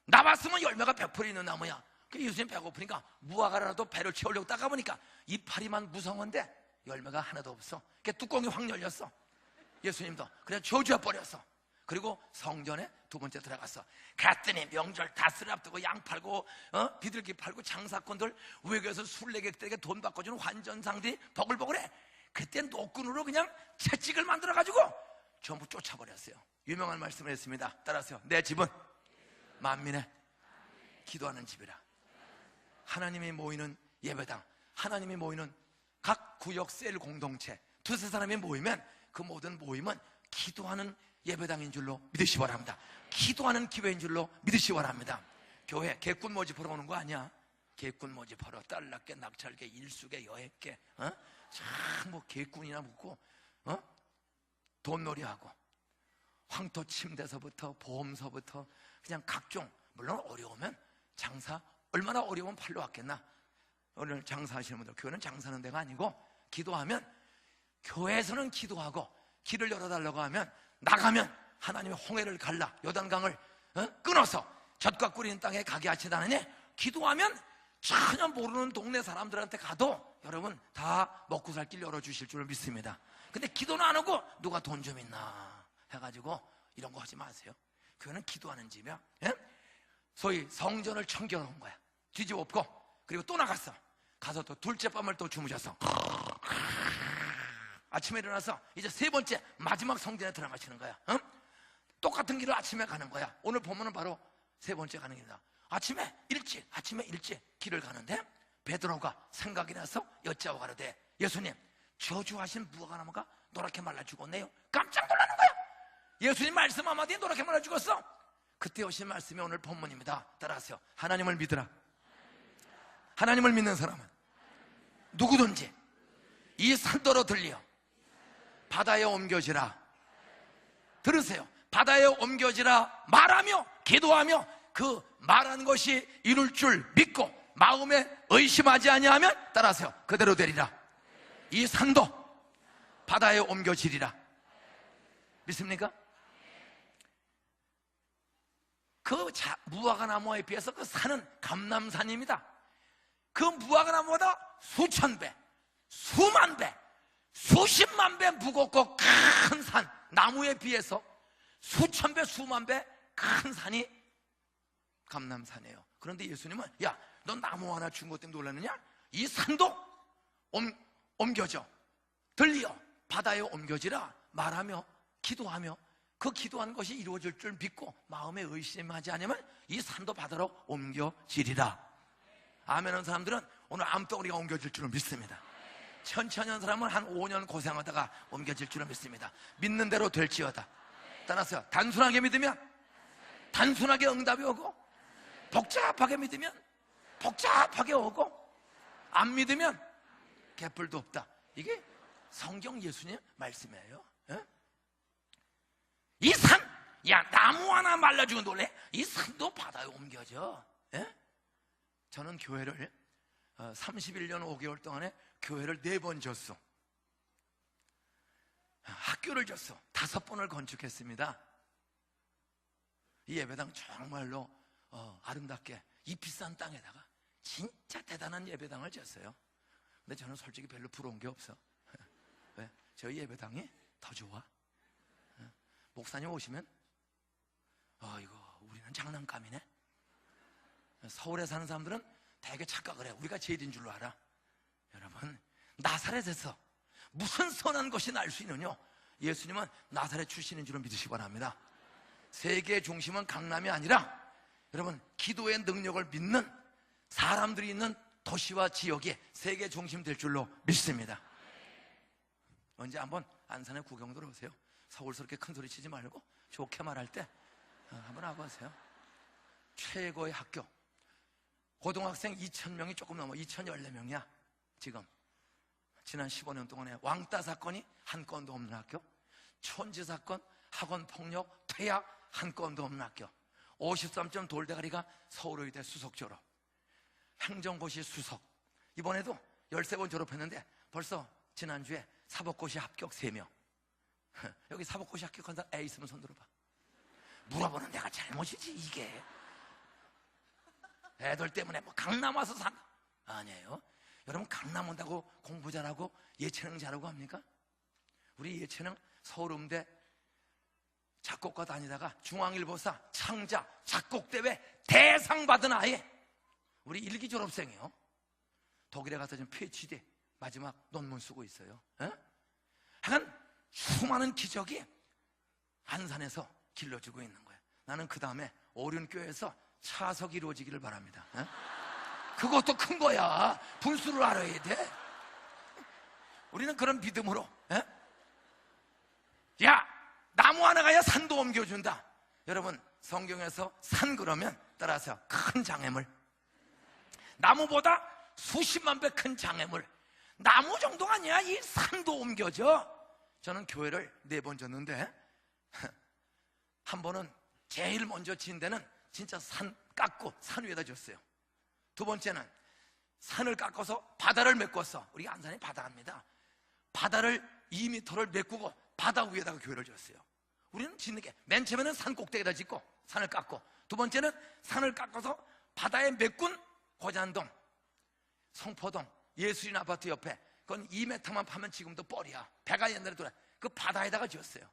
나왔으면 열매가 100% 있는 나무야. 예수님 배고프니까 무화과라도 배를 채우려고 따가보니까 이파리만 무성한데 열매가 하나도 없어. 뚜껑이 확 열렸어. 예수님도 그냥 저주해 버렸어. 그리고 성전에 두 번째 들어갔어. 갔더니 명절 다스를 앞두고 양 팔고 비둘기 팔고 장사꾼들 외교에서 순례객들에게 돈 바꿔주는 환전상들이 버글버글해. 그때 노끈으로 그냥 채찍을 만들어가지고 전부 쫓아버렸어요. 유명한 말씀을 했습니다. 따라하세요. 내 집은 만민의 기도하는 집이라. 하나님이 모이는 예배당, 하나님이 모이는 각 구역 셀 공동체, 두세 사람이 모이면 그 모든 모임은 기도하는 예배당인 줄로 믿으시기 바랍니다. 기도하는 기회인 줄로 믿으시기 바랍니다. 교회 개꾼 모집하러 오는 거 아니야. 개꾼 모집하러 딸락개, 낙찰개, 일수개, 여행개, 뭐 개꾼이나 묻고 돈놀이하고 황토 침대서부터 보험서부터 그냥 각종, 물론 어려우면 장사, 얼마나 어려우면 팔러 왔겠나. 오늘 장사하시는 분들, 교회는 장사하는 데가 아니고 기도하면, 교회에서는 기도하고 길을 열어달라고 하면 나가면 하나님의 홍해를 갈라 요단강을 끊어서 젖과 꿀 땅에 가게 하시다느니, 기도하면 전혀 모르는 동네 사람들한테 가도 여러분 다 먹고 살 길 열어주실 줄을 믿습니다. 근데 기도는 안 하고 누가 돈 좀 있나 해가지고 이런 거 하지 마세요. 교회는 기도하는 집이야. 소위 성전을 청결한 거야. 뒤집어 엎고. 그리고 또 나갔어. 가서 또 둘째 밤을 또 주무셨어. 아침에 일어나서 이제 세 번째 마지막 성전에 들어가시는 거야. 똑같은 길을 아침에 가는 거야. 오늘 보면은 바로 세 번째 가는 길이다. 아침에 일찍 길을 가는데 베드로가 생각이 나서 여짜오 가로되, 예수님, 저주하신 무화과 나무가 노랗게 말라 죽었네요. 깜짝 놀라는 거야. 예수님 말씀 한마디에 노랗게 말라 죽었어. 그때 오신 말씀이 오늘 본문입니다. 따라하세요. 하나님을 믿으라. 하나님을 믿는 사람은 누구든지 이 산더러 들려 바다에 옮겨지라. 들으세요. 바다에 옮겨지라 말하며 기도하며 그 말한 것이 이룰 줄 믿고 마음에 의심하지 아니하면, 따라하세요, 그대로 되리라. 이 산도 바다에 옮겨지리라. 믿습니까? 그 무화과 나무에 비해서 그 산은 감람산입니다. 그 무화과 나무보다 수천 배, 수만 배, 수십만 배 무겁고 큰 산, 나무에 비해서 수천 배, 수만 배 큰 산이 감람산이에요. 그런데 예수님은, 야, 너 나무 하나 준 것 때문에 놀랐느냐? 이 산도 옮겨져, 들려 바다에 옮겨지라 말하며 기도하며 그 기도하는 것이 이루어질 줄 믿고 마음에 의심하지 않으면 이 산도 바다로 옮겨지리라. 아멘 하는 사람들은 오늘 암덩어리가 옮겨질 줄을 믿습니다. 천천히 하는 사람은 한 5년 고생하다가 옮겨질 줄을 믿습니다. 믿는 대로 될지어다. 따라서 단순하게 믿으면 단순하게 응답이 오고, 복잡하게 믿으면 복잡하게 오고, 안 믿으면 개뿔도 없다. 이게 성경 예수님 말씀이에요. 이 산, 야, 나무 하나 말라주고 놀래? 이 산도 바다에 옮겨져. 저는 교회를 31년 5개월 동안에 교회를 4번 졌어. 학교를 졌어. 5번을 건축했습니다. 이 예배당 정말로 아름답게 이 비싼 땅에다가 진짜 대단한 예배당을 졌어요. 근데 저는 솔직히 별로 부러운 게 없어. 왜? 저희 예배당이 더 좋아. 목사님 오시면 이거 우리는 장난감이네. 서울에 사는 사람들은 되게 착각을 해. 우리가 제일인 줄로 알아. 여러분, 나사렛에서 무슨 선한 것이 날 수 있느냐? 예수님은 나사렛 출신인 줄을 믿으시기 바랍니다. 세계의 중심은 강남이 아니라 여러분, 기도의 능력을 믿는 사람들이 있는 도시와 지역이 세계 중심 될 줄로 믿습니다. 언제 한번 안산에 구경 들어오세요. 서울스럽게 큰 소리 치지 말고 좋게 말할 때 한번 와보세요. 최고의 학교, 고등학생 2,000명이 조금 넘어 2,014명이야 지금. 지난 15년 동안에 왕따 사건이 한 건도 없는 학교, 천지 사건, 학원 폭력, 퇴학 한 건도 없는 학교, 53점 돌대가리가 서울의대 수석 졸업, 행정고시 수석, 이번에도 13번 졸업했는데 벌써 지난주에 사법고시 합격 3명. 여기 사법고시 합격한 사람 애 있으면 손 들어봐. 물어보는 내가 잘못이지 이게. 애들 때문에 뭐 강남 와서 산 아니에요. 여러분, 강남 온다고 공부 잘하고 예체능 잘하고 합니까? 우리 예체능 서울음대 작곡가 다니다가 중앙일보사 창자 작곡대회 대상 받은 아이, 우리 일기 졸업생이요. 독일에 가서 지금 PhD 마지막 논문 쓰고 있어요. 하여간 수많은 기적이 안산에서 길러지고 있는 거예요. 나는 그 다음에 오륜교회에서 차석이 이루어지기를 바랍니다. 그것도 큰 거야. 분수를 알아야 돼. 우리는 그런 믿음으로, 야, 나무 하나가야 산도 옮겨준다. 여러분, 성경에서 산 그러면 따라서 큰 장애물, 나무보다 수십만 배 큰 장애물, 나무 정도가 아니야. 이 산도 옮겨져. 저는 교회를 4번 졌는데 한 번은 제일 먼저 진 데는 진짜 산 깎고 산 위에다 줬어요. 두 번째는 산을 깎아서 바다를 메꿨어. 우리 안산이 바다입니다. 바다를 2m를 메꾸고 바다 위에다가 교회를 줬어요. 우리는 짓는 게 맨 처음에는 산 꼭대기에다 짓고 산을 깎고, 두 번째는 산을 깎아서 바다에 메꾼 고잔동, 성포동 예수인 아파트 옆에, 그건 2m만 파면 지금도 뻘이야. 배가 옛날에 돌아. 그 바다에다가 지었어요.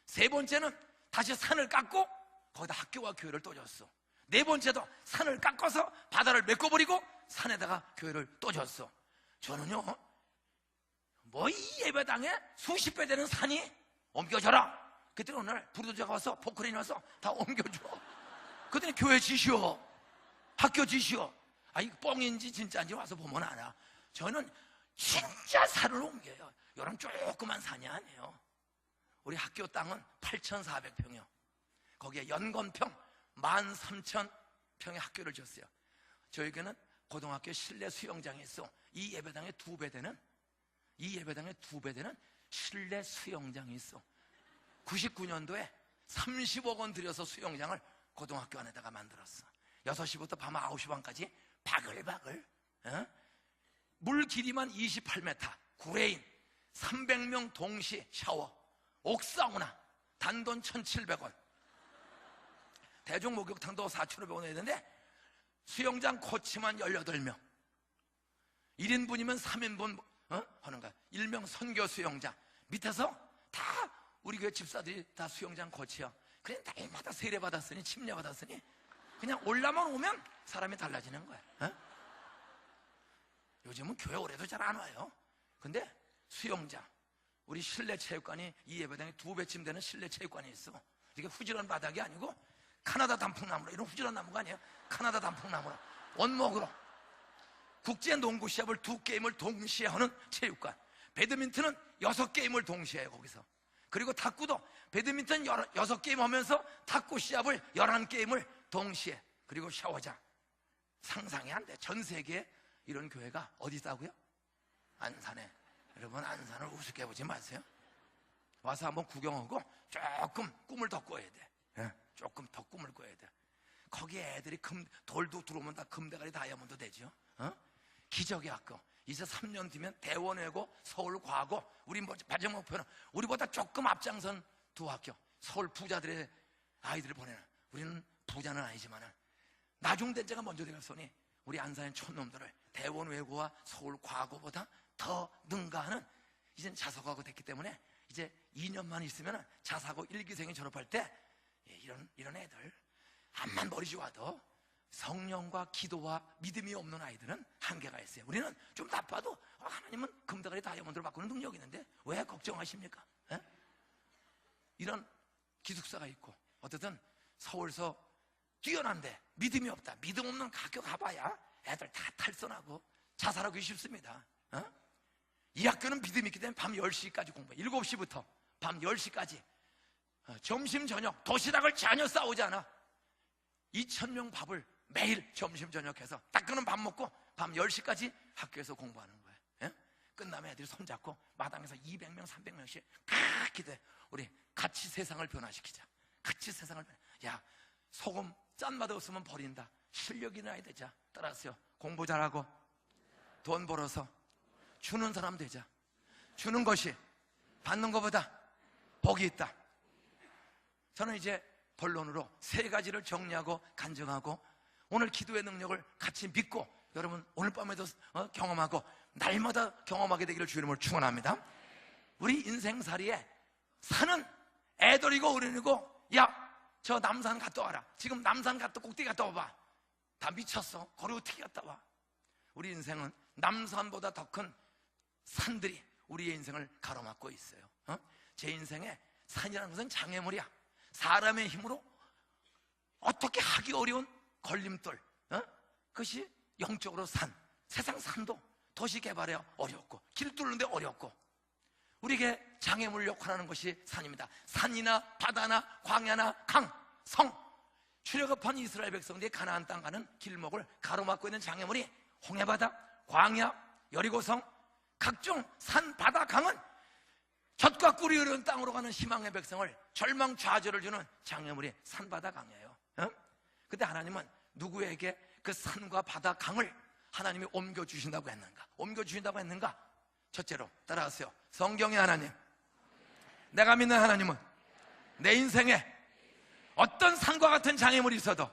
세 번째는 다시 산을 깎고 거기다 학교와 교회를 또 줬어. 네 번째도 산을 깎아서 바다를 메꿔버리고 산에다가 교회를 또 줬어. 저는요, 뭐 이 예배당에 수십 배 되는 산이 옮겨져라. 그때 어느 날 부르도자가 와서, 포크레인이 와서 다 옮겨줘. 그랬더니 교회 지시오, 학교 지시오. 이거 뻥인지 진짜인지 와서 보면 알아. 저는 진짜 산을 옮겨요. 이런 조그만 산이 아니에요. 우리 학교 땅은 8,400평이요. 거기에 연건평 13,000평의 학교를 줬어요. 저에게는 고등학교 실내 수영장이 있어. 이 예배당의 2배 되는, 이 예배당의 2배 되는 실내 수영장이 있어. 99년도에 30억 원 들여서 수영장을 고등학교 안에다가 만들었어. 6시부터 밤 9시 반까지 바글바글. 물 길이만 28m, 9레인, 300명 동시 샤워, 옥사우나, 단돈 1,700원. 대중목욕탕도 4,500원 해야 되는데 수영장 코치만 18명, 1인분이면 3인분 하는 거야. 일명 선교 수영장. 밑에서 다 우리 교회 집사들이 다 수영장 코치야. 그냥 날마다 세례 받았으니, 침례 받았으니 그냥 올라만 오면 사람이 달라지는 거야. 요즘은 교회 오래도 잘 안 와요. 근데 수영장, 우리 실내 체육관이 이 예배당에 2배쯤 되는 실내 체육관이 있어. 이게 후지런 바닥이 아니고 카나다 단풍나무로, 이런 후지런 나무가 아니에요. 카나다 단풍나무로 원목으로 국제 농구 시합을 2게임을 동시에 하는 체육관. 배드민턴은 6게임을 동시에 해요 거기서. 그리고 탁구도 배드민턴 6게임 하면서 탁구 시합을 11게임을 동시에. 그리고 샤워장. 상상이 안 돼. 전 세계에 이런 교회가 어디 있다고요? 안산에. 여러분, 안산을 우습게 보지 마세요. 와서 한번 구경하고 조금 꿈을 더 꿔야 돼. 조금 더 꿈을 꿔야 돼. 거기에 애들이 돌도 들어오면 다 금대가리 다이아몬드 되죠. 기적의 학교. 이제 3년 뒤면 대원외고 서울과고, 우리 발전 목표는 우리보다 조금 앞장선 2 학교. 서울 부자들의 아이들을 보내는. 우리는 부자는 아니지만은 나중된 자가 먼저 되었으니 우리 안산의 촌놈들을 대원외고와 서울과고보다 더 능가하는, 이젠 자사고가 됐기 때문에 이제 2년만 있으면 자사고 1기생이 졸업할 때 이런 애들 암만 머리 좋아도 성령과 기도와 믿음이 없는 아이들은 한계가 있어요. 우리는 좀 나빠도 하나님은 금다가리 다이아몬드로 바꾸는 능력이 있는데 왜 걱정하십니까? 에? 이런 기숙사가 있고, 어쨌든 서울서 뛰어난데 믿음이 없다. 믿음 없는 학교 가봐야 애들 다 탈선하고 자살하기 쉽습니다. 이 학교는 믿음이 있기 때문에 밤 10시까지 공부해. 7시부터 밤 10시까지 점심 저녁 도시락을 전혀 싸오지 않아. 2,000명 밥을 매일 점심 저녁 해서 따끈한 밥 먹고 밤 10시까지 학교에서 공부하는 거예요. 예? 끝나면 애들이 손잡고 마당에서 200명 300명씩 기도해. 우리 같이 세상을 변화시키자. 같이 세상을 야, 소금 짠맛 없으면 버린다. 실력이 나야 되자. 따라하세요. 공부 잘하고 돈 벌어서 주는 사람 되자. 주는 것이 받는 것보다 복이 있다. 저는 이제 본론으로 3가지를 정리하고 간증하고 오늘 기도의 능력을 같이 믿고 여러분 오늘 밤에도 경험하고 날마다 경험하게 되기를 주 이름으로 축원합니다. 우리 인생살이에 사는 애들이고 어른이고, 야, 저 남산 갔다 와라. 지금 남산 갔다 꼭대기 갔다 와봐. 다 미쳤어. 거기 어떻게 갔다 와? 우리 인생은 남산보다 더 큰 산들이 우리의 인생을 가로막고 있어요. 제 인생에 산이라는 것은 장애물이야. 사람의 힘으로 어떻게 하기 어려운 걸림돌, 그것이 영적으로 산. 세상 산도 도시 개발에 어렵고 길 뚫는데 어렵고 우리에게 장애물 역할하는 것이 산입니다. 산이나 바다나 광야나 강, 성, 출애굽한 이스라엘 백성들이 가나안 땅 가는 길목을 가로막고 있는 장애물이 홍해바다, 광야, 여리고성, 각종 산, 바다, 강은 젖과 꿀이 흐르는 땅으로 가는 희망의 백성을 절망 좌절을 주는 장애물이 산, 바다, 강이에요. 근데 하나님은 누구에게 그 산과 바다, 강을 하나님이 옮겨주신다고 했는가? 옮겨주신다고 했는가? 첫째로 따라하세요. 성경의 하나님, 내가 믿는 하나님은 내 인생에 어떤 산과 같은 장애물이 있어도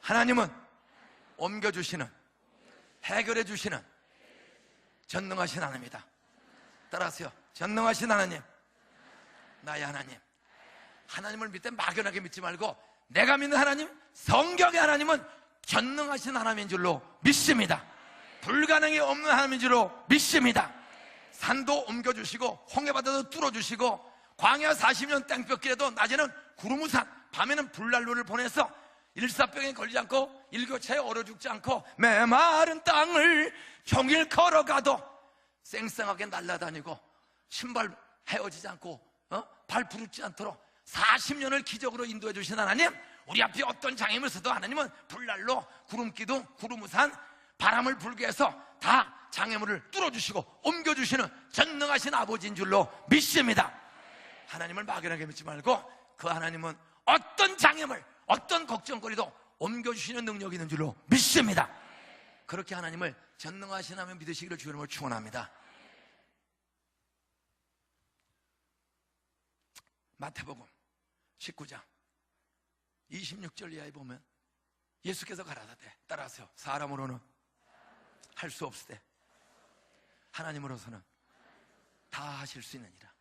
하나님은 옮겨주시는, 해결해주시는 전능하신 하나님이다. 따라하세요. 전능하신 하나님, 나의 하나님. 하나님을 믿되 막연하게 믿지 말고 내가 믿는 하나님, 성경의 하나님은 전능하신 하나님인 줄로 믿습니다. 불가능이 없는 하나님인 줄로 믿습니다. 산도 옮겨주시고 홍해바다도 뚫어주시고 광야 40년 땡볕길에도 낮에는 구름우산, 밤에는 불난로를 보내서 일사병에 걸리지 않고 일교차에 얼어 죽지 않고 메마른 땅을 종일 걸어가도 쌩쌩하게 날아다니고 신발 헤어지지 않고 발 부르지 않도록 40년을 기적으로 인도해 주신 하나님, 우리 앞에 어떤 장애물 있어도 하나님은 불난로, 구름기둥, 구름우산, 바람을 불게 해서 다 장애물을 뚫어주시고 옮겨주시는 전능하신 아버지인 줄로 믿습니다. 하나님을 막연하게 믿지 말고 그 하나님은 어떤 장애물, 어떤 걱정거리도 옮겨주시는 능력이 있는 줄로 믿습니다. 그렇게 하나님을 전능하신 하나님 믿으시기를 주 이름으로 축원합니다. 마태복음 19장 26절 이하에 보면 예수께서 가라사대, 따라하세요. 사람으로는 할 수 없으되 하나님으로서는 다 하실 수 있느니라.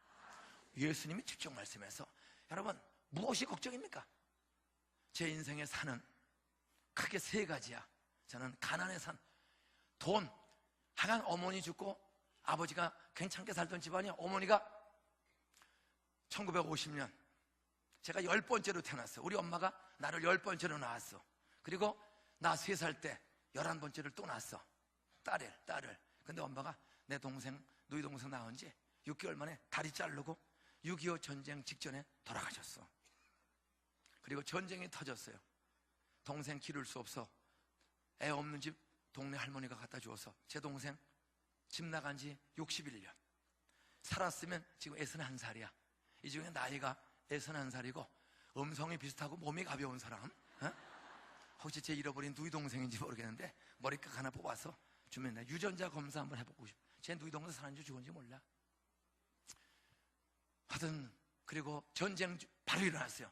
예수님이 직접 말씀해서, 여러분 무엇이 걱정입니까? 제 인생의 산은 크게 3가지야. 저는 가난의 산, 돈. 하간 어머니 죽고 아버지가 괜찮게 살던 집안이야. 어머니가 1950년 제가 10번째로 태어났어. 우리 엄마가 나를 10번째로 낳았어. 그리고 나 3살 때 11번째를 또 낳았어. 딸을. 근데 엄마가 내 동생, 누이 동생 낳은 지 6개월 만에 다리 자르고 6.25 전쟁 직전에 돌아가셨어. 그리고 전쟁이 터졌어요. 동생 기를 수 없어 애 없는 집 동네 할머니가 갖다 주어서 제 동생 집 나간 지 61년. 살았으면 지금 61살이야. 이 중에 나이가 61살이고 음성이 비슷하고 몸이 가벼운 사람, 혹시 제 잃어버린 누이 동생인지 모르겠는데 머리카락 하나 뽑아서 주면 내 유전자 검사 한번 해보고 싶어. 제 누이 동생 살았는지 죽은지 몰라. 하여튼 그리고 전쟁 바로 일어났어요.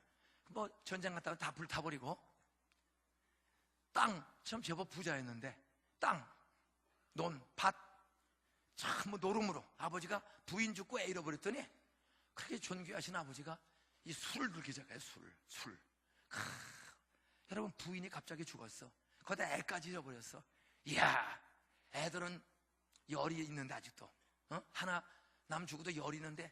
뭐 전쟁 갔다가 다 불타버리고 땅, 참 제법 부자였는데 땅, 논, 밭 참 뭐 노름으로 아버지가 부인 죽고 애 잃어버렸더니 그렇게 존귀하신 아버지가 이 술을 들기 시작해요. 술. 여러분, 부인이 갑자기 죽었어. 거기다 애까지 잃어버렸어. 이야, 애들은 열이 있는데 아직도 하나 남 죽어도 열이 있는데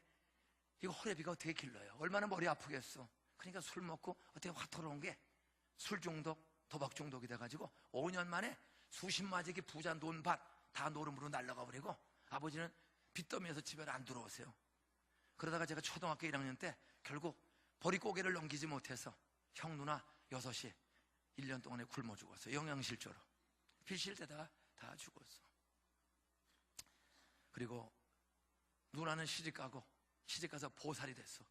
이거 호래비가 어떻게 길러요? 얼마나 머리 아프겠어. 그러니까 술 먹고 어떻게 확 돌아온 게 술 중독, 도박 중독이 돼가지고 5년 만에 수십만짜리 부자 논밭 다 노름으로 날아가 버리고 아버지는 빚더미에서 집에 안 들어오세요. 그러다가 제가 초등학교 1학년 때 결국 보릿고개를 넘기지 못해서 형 누나 6이 1년 동안에 굶어 죽었어. 영양실조로 빚일 때다가 다 죽었어. 그리고 누나는 시집가서 보살이 됐어.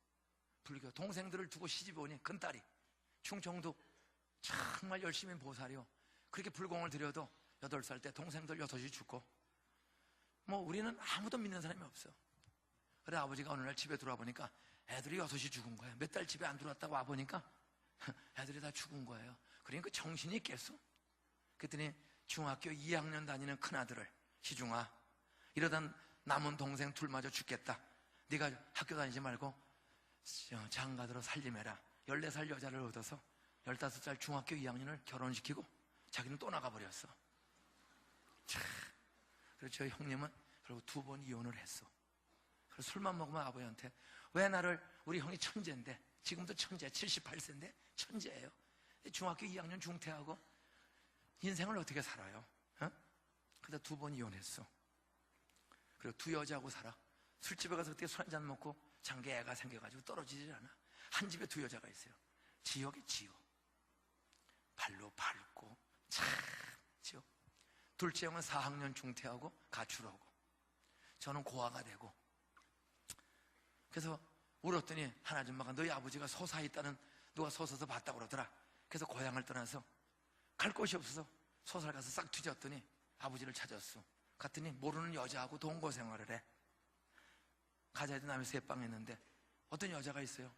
불교 동생들을 두고 시집에 오니 큰딸이 충청도 정말 열심히 보살이요. 그렇게 불공을 들여도 8살 때 동생들 6이 죽고 뭐 우리는 아무도 믿는 사람이 없어. 그래 아버지가 어느 날 집에 들어와 보니까 애들이 6이 죽은 거야. 몇 달 집에 안 들어왔다고 와보니까 애들이 다 죽은 거예요. 그러니까 정신이 있겠어? 그랬더니 중학교 2학년 다니는 큰아들을 희중아, 이러다 남은 동생 둘마저 죽겠다. 네가 학교 다니지 말고 장가들어 살림해라. 14살 여자를 얻어서 15살 중학교 2학년을 결혼시키고 자기는 또 나가버렸어. 그래서 저희 형님은 그리고 2번 이혼을 했어. 그래서 술만 먹으면 아버지한테 왜 나를, 우리 형이 천재인데 지금도 천재, 78세인데 천재예요. 중학교 2학년 중퇴하고 인생을 어떻게 살아요? 그래서 2번 이혼했어. 그리고 2 여자하고 살아. 술집에 가서 그때 술 한잔 먹고 장기 애가 생겨가지고 떨어지질 않아. 한 집에 2 여자가 있어요. 지옥이 지옥. 발로 밟고 참 지옥. 둘째 형은 4학년 중퇴하고 가출하고 저는 고아가 되고. 그래서 울었더니 한 아줌마가 너희 아버지가 소사에 있다는 누가 소서서 봤다고 그러더라. 그래서 고향을 떠나서 갈 곳이 없어서 소사를 가서 싹 뒤졌더니 아버지를 찾았어. 갔더니 모르는 여자하고 동거 생활을 해. 가자에도 남의 새빵 했는데 어떤 여자가 있어요.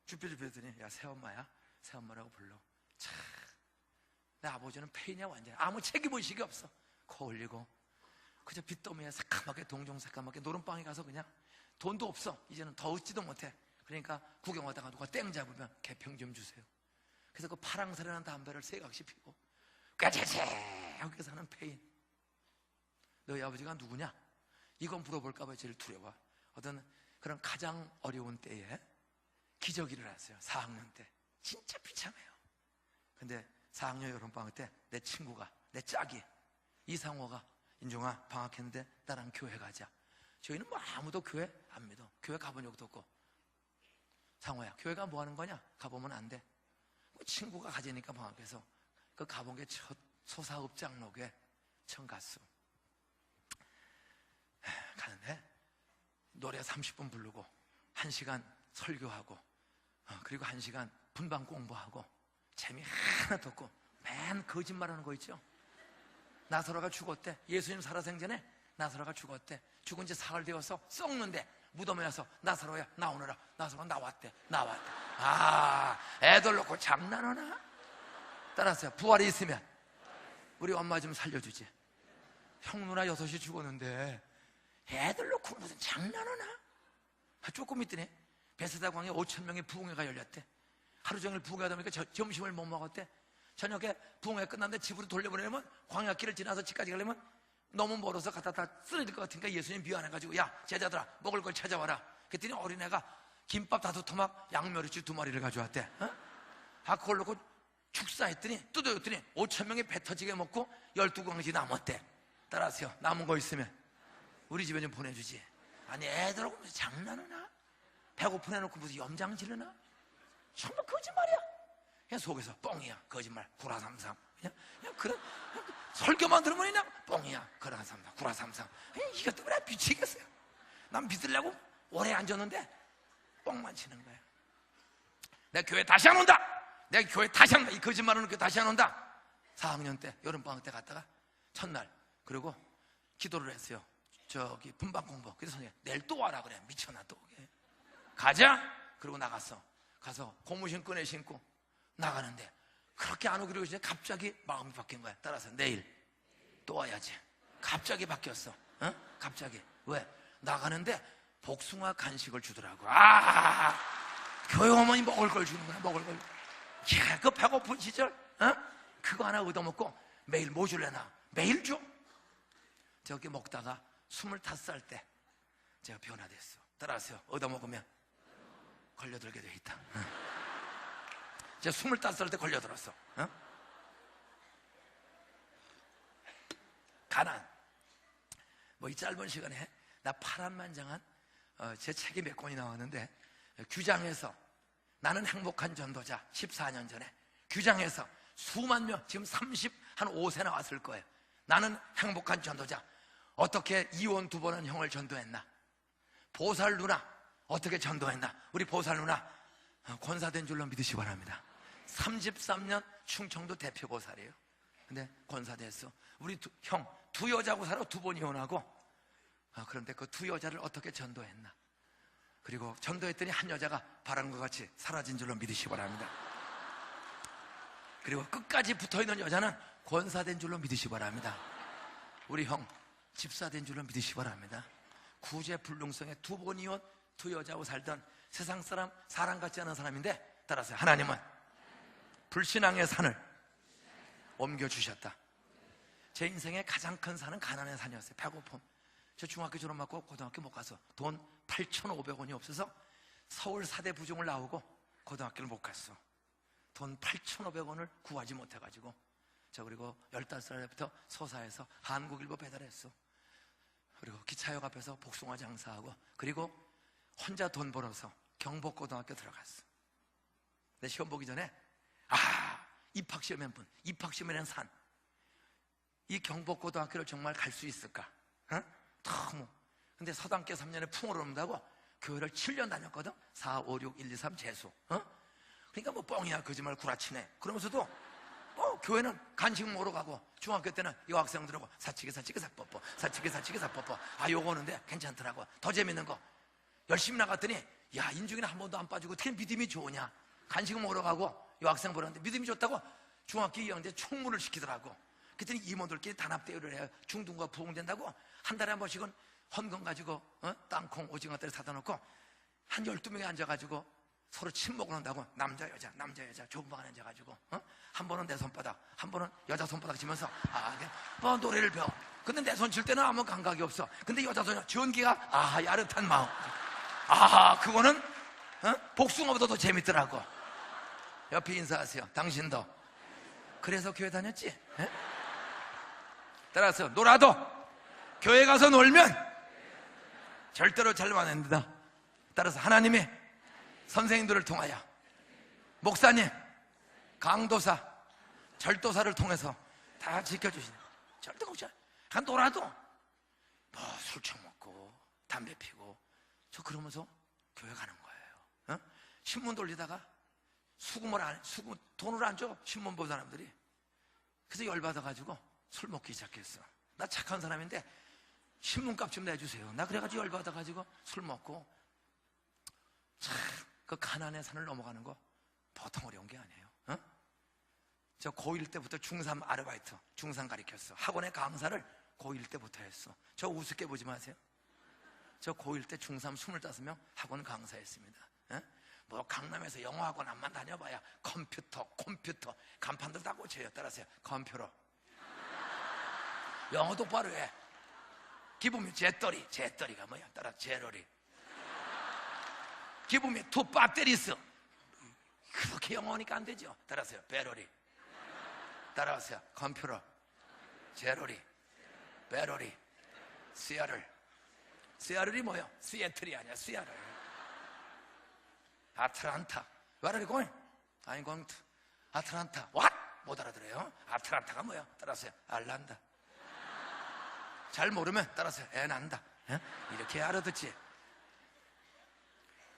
쭈뼛쭈뼛더니 야 새엄마야? 새엄마라고 불러. 참, 내 아버지는 폐이냐 완전히 아무 책임의식이 없어. 코 올리고 그저 빚더미에 새까맣게 동종 새까맣게 노름방에 가서 그냥 돈도 없어. 이제는 더 얻지도 못해. 그러니까 구경하다가 누가 땡 잡으면 개평 좀 주세요. 그래서 그 파랑새라는 담배를 3각씩 피고 까재재하게 사는 폐인. 너희 아버지가 누구냐? 이건 물어볼까 봐 제일 두려워. 어떤 그런 가장 어려운 때에 기적이 일어났어요. 4학년 때 진짜 비참해요. 근데 4학년 여름방학 때 내 친구가, 내 짝이 이상호가 인종아 방학했는데 나랑 교회 가자. 저희는 뭐 아무도 교회 안 믿어. 교회 가본 적도 없고. 상호야 교회가 뭐 하는 거냐? 가보면 안 돼. 뭐 친구가 가자니까 방학해서 그 가본 게 첫 소사읍장로교회 처음 갔어. 가는데 노래 30분 부르고 1시간 설교하고 그리고 1시간 분방 공부하고 재미 하나도 없고 맨 거짓말하는 거 있죠. 나사로가 죽었대. 예수님 살아생전에 나사로가 죽었대. 죽은 지 사흘 되어서 썩는데 무덤에 와서 나사로야 나오너라. 나사로가 나왔대. 아, 애들 놓고 장난하나? 따라서요. 부활이 있으면 우리 엄마 좀 살려주지. 형 누나 6이 죽었는데 애들 놓고 무슨 장난하나? 조금 있더니 베세다 광에 5,000명의 부흥회가 열렸대. 하루 종일 부흥회하다 보니까 점심을 못 먹었대. 저녁에 부흥회 끝났는데 집으로 돌려보내려면 광야길을 지나서 집까지 가려면 너무 멀어서 갖다 다 쓰러질 것 같으니까 예수님 미안해가지고 야 제자들아 먹을 걸 찾아와라. 그랬더니 어린애가 김밥 5토막 양멸치 2마리를 가져왔대. 그걸 놓고 축사했더니 뜯어였더니 5,000명이 배 터지게 먹고 12광지 남았대. 따라하세요. 남은 거 있으면 우리 집에 좀 보내주지. 아니 애들하고 무슨 장난하나? 배고픈 해놓고 무슨 염장 지르나? 정말 거짓말이야. 그냥 속에서 뻥이야 거짓말 구라삼삼. 그냥 그런 설교만 들으면 그냥 뻥이야 구라삼삼 구라삼삼. 이것 때문에 미치겠어요. 난 믿으려고 오래 앉았는데 뻥만 치는 거야. 내가 교회 다시 안 온다. 내가 교회 다시 안 온다. 이 거짓말하는 교회 다시 안 온다. 4학년 때 여름방학 때 갔다가 첫날 그리고 기도를 했어요. 저기 분방 공부. 그래서 선생님 내일 또 와라 그래. 미쳐나 또 오게. 가자. 그리고 나갔어. 가서 고무신 꺼내 신고 나가는데 그렇게 안 오기로 했는데 갑자기 마음이 바뀐 거야. 따라서 내일 또 와야지. 갑자기 바뀌었어. 갑자기. 왜? 나가는데 복숭아 간식을 주더라고. 교회 어머니 먹을 걸 주는 거야, 먹을 걸. 야, 그 배고픈 시절, 그거 하나 얻어먹고 매일 뭐 줄래나? 매일 줘. 저기 먹다가 25살 때 제가 변화됐어. 따라하세요. 얻어먹으면 걸려들게 돼 있다. 제가 25살 때 걸려들었어. 가난. 뭐 이 짧은 시간에 나 파란만장한 제 책이 몇 권이 나왔는데, 규장에서 나는 행복한 전도자 14년 전에 규장에서 수만 명, 지금 35세 나왔을 거예요. 나는 행복한 전도자. 어떻게 이혼 2번은 형을 전도했나? 보살 누나 어떻게 전도했나? 우리 보살 누나 권사된 줄로 믿으시기 바랍니다. 33년 충청도 대표 보살이에요. 근데 권사됐어. 우리 형 두 여자고 살아 2번 이혼하고, 그런데 그 2 여자를 어떻게 전도했나? 그리고 전도했더니 한 여자가 바람과 같이 사라진 줄로 믿으시기 바랍니다. 그리고 끝까지 붙어있는 여자는 권사된 줄로 믿으시기 바랍니다. 우리 형 집사된 줄로 믿으시기 바랍니다. 구제불능성에 2번 이혼 2 여자하고 살던 세상 사람 같지 않은 사람인데, 따라서 하나님은 불신앙의 산을 옮겨주셨다. 제 인생의 가장 큰 산은 가난의 산이었어요. 배고픔. 저 중학교 졸업하고 고등학교 못 가서 돈 8,500원이 없어서 서울 사대 부중을 나오고 고등학교를 못 갔어. 돈 8,500원을 구하지 못해가지고, 그리고 15살부터 소사에서 한국일보 배달했어. 그리고 기차역 앞에서 복숭아 장사하고, 그리고 혼자 돈 벌어서 경복고등학교 들어갔어. 내 시험 보기 전에 입학시험에 입학시험에는 산, 이 경복고등학교를 정말 갈 수 있을까? 너무. 근데 서당계 3년에 풍어를 온다고 교회를 7년 다녔거든. 4, 5, 6, 1, 2, 3 재수. 그러니까 뭐 뻥이야, 거짓말 구라치네. 그러면서도 교회는 간식 먹으러 가고, 중학교 때는 여학생들하고 사치기 사뽀뽀, 사치기 사뽀뽀. 요거 오는데 괜찮더라고. 더 재밌는 거, 열심히 나갔더니 야, 인중이는 한 번도 안 빠지고 어떻게 믿음이 좋으냐. 간식 먹으러 가고 여학생 보는데 믿음이 좋다고 중학교 2학년 때 총무를 시키더라고. 그랬더니 이모들끼리 단합대회를 해요. 중등과 부흥된다고 한 달에 한 번씩은 헌금 가지고 땅콩 오징어 때를 사다 놓고 한 12명이 앉아가지고 서로 친목을 한다고. 남자 여자 좁은 방 안에 앉아가지고 한 번은 내 손바닥, 한 번은 여자 손바닥 치면서 뭐 노래를 배워. 근데 내 손 칠 때는 아무 감각이 없어. 근데 여자 손 전기가 야릇한 마음. 그거는 복숭아보다 더 재밌더라고. 옆에 인사하세요. 당신도 그래서 교회 다녔지? 따라서 놀아도 교회 가서 놀면 절대로 잘못 안 된다. 따라서 하나님이 선생님들을 통하여, 목사님, 강도사, 절도사를 통해서 다 지켜주시네. 절대 걱정. 놀아도 뭐 술 처먹고 담배 피고, 저 그러면서 교회 가는 거예요. 신문 돌리다가 돈을 안 줘, 신문 본 사람들이. 그래서 열받아가지고 술 먹기 시작했어. 나 착한 사람인데 신문값 좀 내주세요. 나 그래가지고 열받아가지고 술 먹고. 참, 그 가난의 산을 넘어가는 거 보통 어려운 게 아니에요. 저 고1 때부터 중3 아르바이트, 중3 가르쳤어. 학원의 강사를 고1 때부터 했어. 저 우습게 보지 마세요. 저 고1 때 중3 25명 학원 강사했습니다. 뭐 강남에서 영어학원 안만 다녀봐야 컴퓨터 간판들 다 고쳐요. 따라서요. 컴퓨터. 영어 똑바로 해. 기분이 제떨이가 뭐야? 따라 제러리. 기분이 투 배터리스. 그렇게 영어니까 안 되죠. 따라서요. 배러리. 따라하세요. 컴퓨터. 제러리. 배러리. 시아틀이 뭐요? 시애틀이 아니야. 시아틀. 아틀란타. Where are you going? I'm going to 아틀란타. What? 못 알아들어요. 아틀란타가 뭐야? 따라서요. 알란다. 잘 모르면 따라서 애 난다. 이렇게 알아듣지.